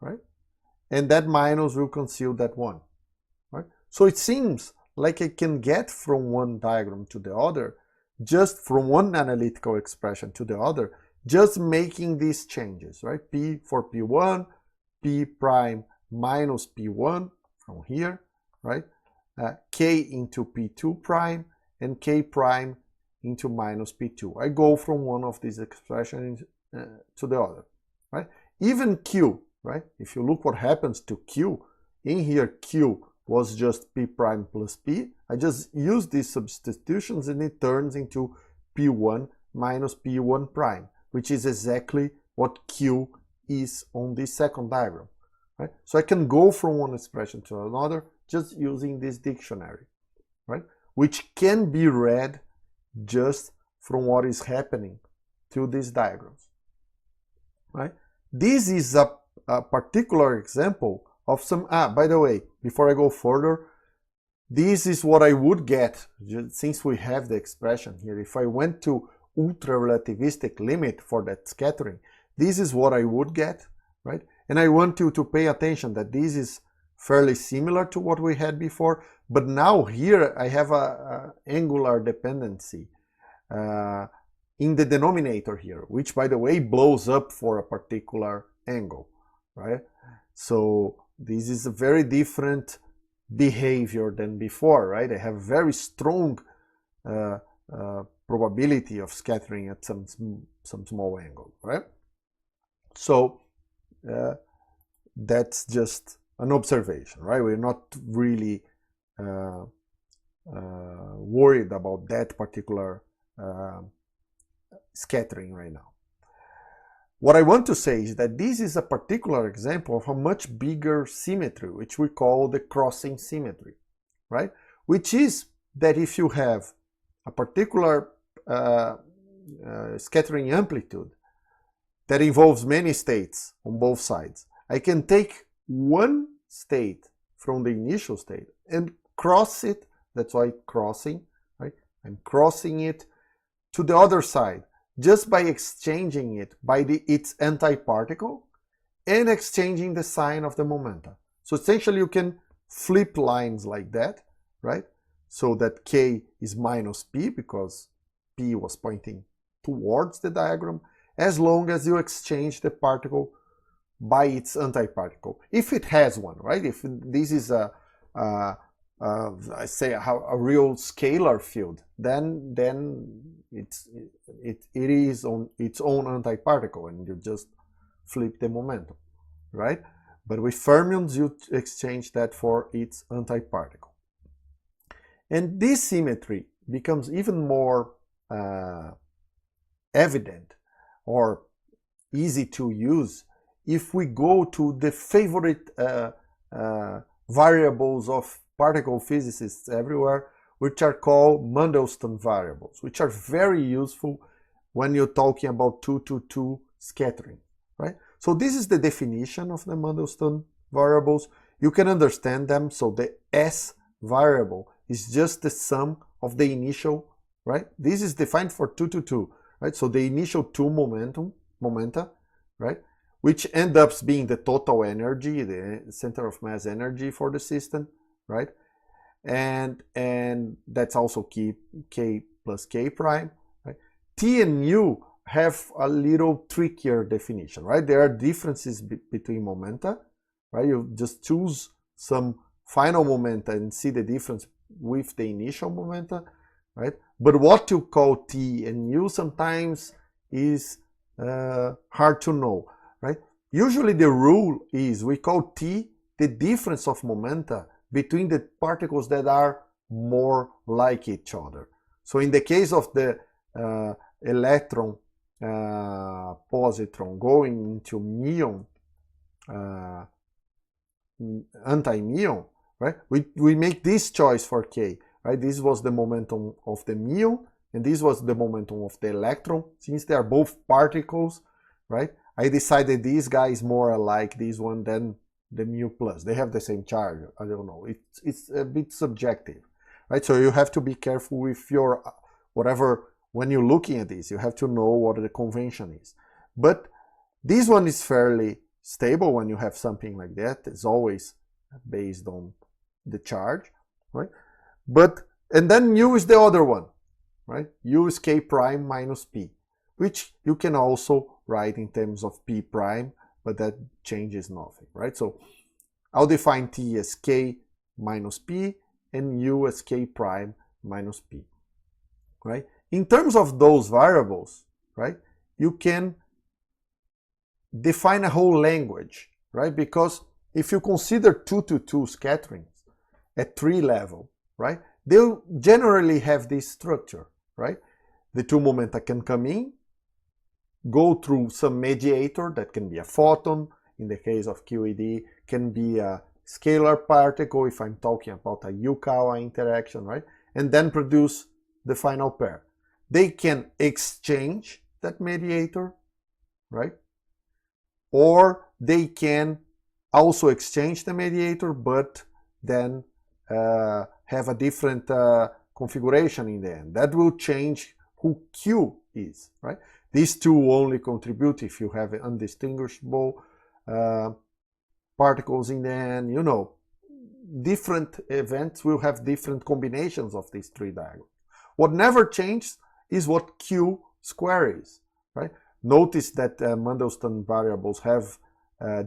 right? And that minus will conceal that one, right? So it seems like I can get from one diagram to the other, just from one analytical expression to the other, just making these changes, right? P for P1, P prime minus P1 from here, right? K into P2 prime, and K prime into minus P2. I go from one of these expressions to the other, right? Even Q, right? If you look what happens to Q, in here Q was just P prime plus P. I just use these substitutions and it turns into P1 minus P1 prime, which is exactly what Q is on this second diagram, right? So I can go from one expression to another just using this dictionary, right? Which can be read just from what is happening through these diagrams, right? This is a particular example of some, by the way, before I go further, this is what I would get, since we have the expression here. If I went to ultra-relativistic limit for that scattering, this is what I would get, right? And I want you to pay attention that this is fairly similar to what we had before, but now here I have a angular dependency in the denominator here, which by the way blows up for a particular angle, right? So this is a very different behavior than before, right? I have very strong probability of scattering at some small angle, right? So that's just an observation, right? We're not really worried about that particular scattering right now. What I want to say is that this is a particular example of a much bigger symmetry, which we call the crossing symmetry, right? Which is that if you have a particular scattering amplitude that involves many states on both sides, I can take one state from the initial state and cross it, that's why crossing, right? I'm crossing it to the other side just by exchanging it by its antiparticle and exchanging the sign of the momenta. So essentially you can flip lines like that, right? So that K is minus P because P was pointing towards the diagram, as long as you exchange the particle by its antiparticle, if it has one, right? If this is I say a real scalar field, then it is on its own antiparticle, and you just flip the momentum, right? But with fermions, you exchange that for its antiparticle, and this symmetry becomes even more evident or easy to use if we go to the favorite variables of particle physicists everywhere, which are called Mundustant variables, which are very useful when you're talking about 2-to-2 scattering, right? So this is the definition of the Mundustant variables. You can understand them. So the S variable is just the sum of the initial, right? This is defined for 2-to-2, right? So the initial two momenta, right? Which end up being the total energy, the center of mass energy for the system, right? And that's also K plus K prime, right? T and nu have a little trickier definition, right? There are differences between momenta, right? You just choose some final momenta and see the difference with the initial momenta, right? But what you call T and nu sometimes is hard to know, right? Usually the rule is we call T the difference of momenta between the particles that are more like each other. So in the case of the electron positron going into muon, anti-muon, right? We make this choice for K, right? This was the momentum of the muon, and this was the momentum of the electron. Since they are both particles, right? I decided this guy is more alike this one than the mu plus. They have the same charge. I don't know. It's a bit subjective, right? So you have to be careful with your whatever when you're looking at this. You have to know what the convention is. But this one is fairly stable when you have something like that. It's always based on the charge, right? But and then u is the other one, right? U is K prime minus P. which you can also write in terms of p prime, but that changes nothing, right? So I'll define t as k minus p and u as k prime minus p, right? In terms of those variables, right, you can define a whole language, right? Because if you consider 2-to-2 scatterings at tree level, right, they'll generally have this structure, right? The two momenta can come in, go through some mediator that can be a photon, in the case of QED, can be a scalar particle if I'm talking about a Yukawa interaction, right? And then produce the final pair. They can exchange that mediator, right? Or they can also exchange the mediator, but then have a different configuration in the end. That will change who Q is, right? These two only contribute if you have undistinguishable particles in the end. You know, different events will have different combinations of these three diagrams. What never changes is what Q square is, right? Notice that Mundustant variables have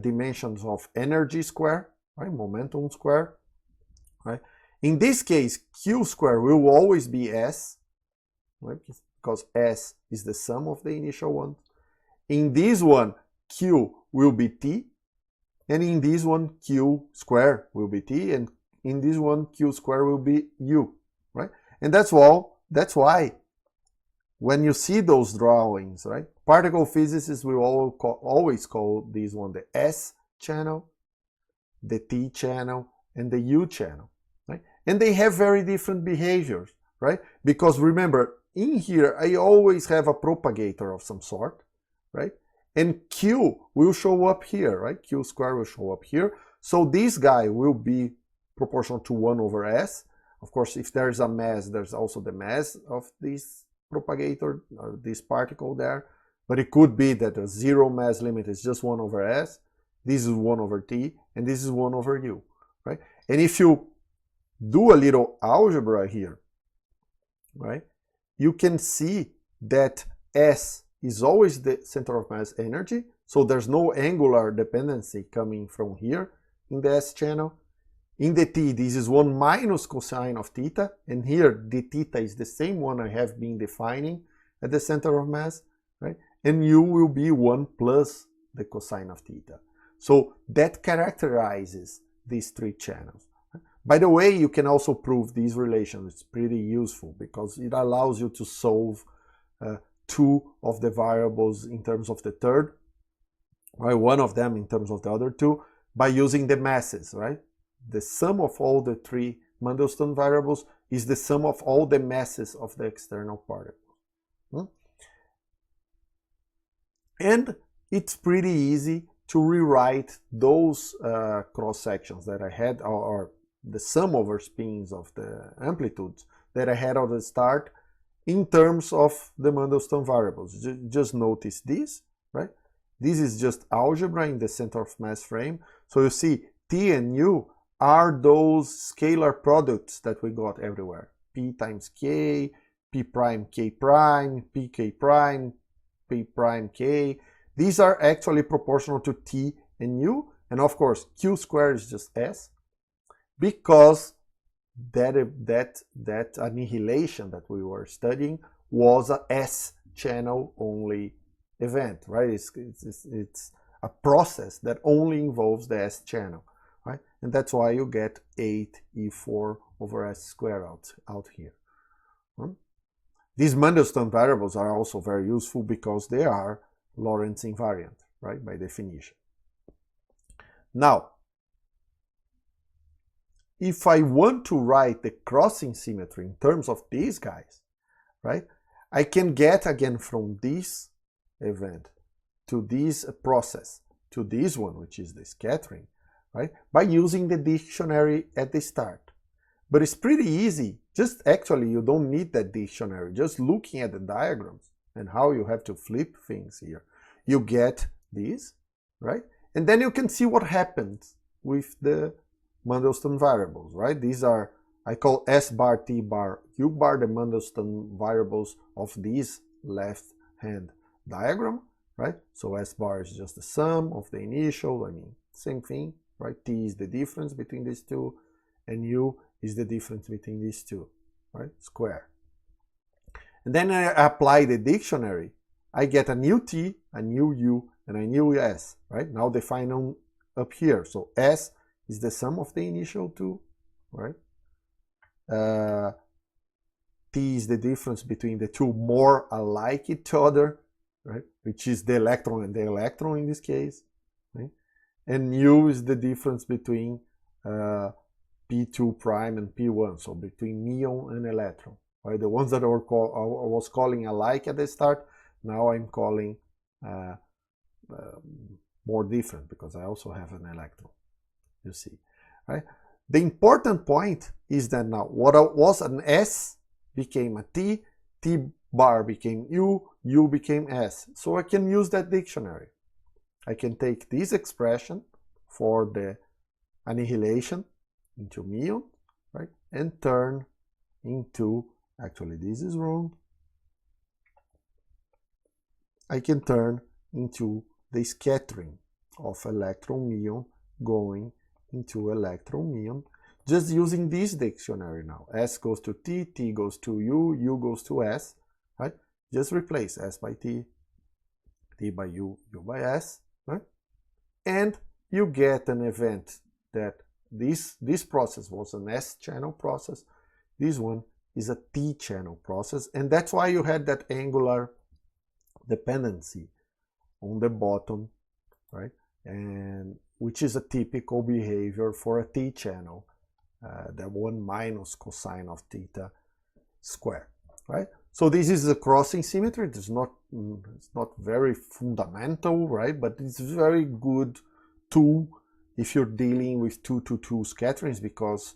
dimensions of energy square, right? Momentum square, right? In this case, Q square will always be S, right? Because S is the sum of the initial ones. In this one, Q will be T, and in this one, Q square will be T, and in this one, Q square will be U, right? And that's why when you see those drawings, right, particle physicists will always call this one the S channel, the T channel, and the U channel, right? And they have very different behaviors, right? Because remember, in here, I always have a propagator of some sort, right? And Q will show up here, right? Q square will show up here. So this guy will be proportional to 1 over S. Of course, if there's a mass, there's also the mass of this propagator, or this particle there. But it could be that a zero mass limit is just 1 over S. This is 1 over T, and this is 1 over U, right? And if you do a little algebra here, right, you can see that S is always the center of mass energy, so there's no angular dependency coming from here in the S channel. In the T, this is 1 minus cosine of theta, and here the theta is the same one I have been defining at the center of mass, right? And U will be 1 plus the cosine of theta. So that characterizes these three channels. By the way, you can also prove these relations. It's pretty useful because it allows you to solve two of the variables in terms of the third, right? One of them in terms of the other two, by using the masses, right? The sum of all the three Mundustant variables is the sum of all the masses of the external particles. And it's pretty easy to rewrite those cross sections that I had, or the sum over spins of the amplitudes that I had at the start in terms of the Mundustant variables. Just notice this, right? This is just algebra in the center of mass frame. So you see T and U are those scalar products that we got everywhere. P times K, P prime K prime, PK prime, P prime K. These are actually proportional to T and U. And of course, Q squared is just S, because that annihilation that we were studying was a S channel only event, right? It's a process that only involves the S channel, right? And that's why you get 8E4 over S squared out here. These Mundustant variables are also very useful because they are Lorentz invariant, right, by definition. Now, if I want to write the crossing symmetry in terms of these guys, right, I can get again from this event to this process to this one, which is the scattering, right, by using the dictionary at the start. But it's pretty easy. Just actually, you don't need that dictionary. Just looking at the diagrams and how you have to flip things here, you get this, right? And then you can see what happens with the Mundustant variables, right? These are, I call S bar, T bar, U bar, the Mundustant variables of this left hand diagram, right? So S bar is just the sum of the initial, I mean, same thing, right? T is the difference between these two, and U is the difference between these two, right? Square. And then I apply the dictionary, I get a new T, a new U, and a new S, right? Now define on up here. So S is the sum of the initial two, right? T is the difference between the two more alike each other, right? Which is the electron and the electron in this case, right? And U is the difference between P2 prime and P1, so between muon and electron, right? The ones that I was calling alike at the start, now I'm calling more different because I also have an electron, you see, right? The important point is that now what was an S became a T, T bar became U, U became S. So I can use that dictionary. I can take this expression for the annihilation into muon, right? And turn into, actually this is wrong, I can turn into the scattering of electron muon going into electron muon, just using this dictionary now. S goes to T, T goes to U, U goes to S, right? Just replace S by T, T by U, U by S, right? And you get an event that this process was an S-channel process, this one is a T-channel process, and that's why you had that angular dependency on the bottom, right? And which is a typical behavior for a T-channel, the 1 minus cosine of theta squared, right? So this is a crossing symmetry. It's not very fundamental, right? But it's a very good tool if you're dealing with 2-to-2 scatterings, because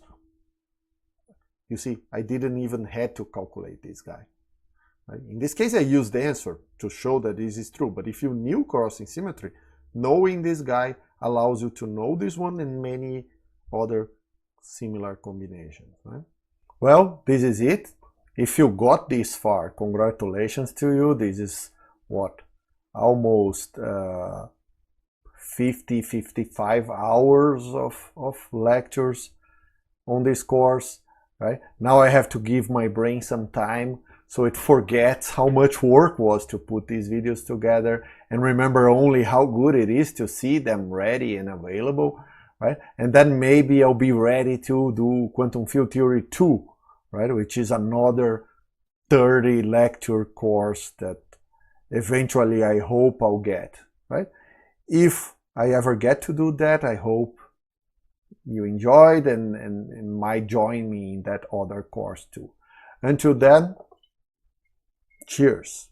you see, I didn't even have to calculate this guy. Right? In this case, I used the answer to show that this is true. But if you knew crossing symmetry, knowing this guy allows you to know this one and many other similar combinations. Right? Well, this is it. If you got this far, congratulations to you. This is what? Almost 55 hours of lectures on this course. Right? Now I have to give my brain some time so it forgets how much work was to put these videos together and remember only how good it is to see them ready and available, right? And then maybe I'll be ready to do Quantum Field Theory 2, right? Which is another 30 lecture course that eventually I hope I'll get, right? If I ever get to do that, I hope you enjoyed and might join me in that other course too. Until then, cheers.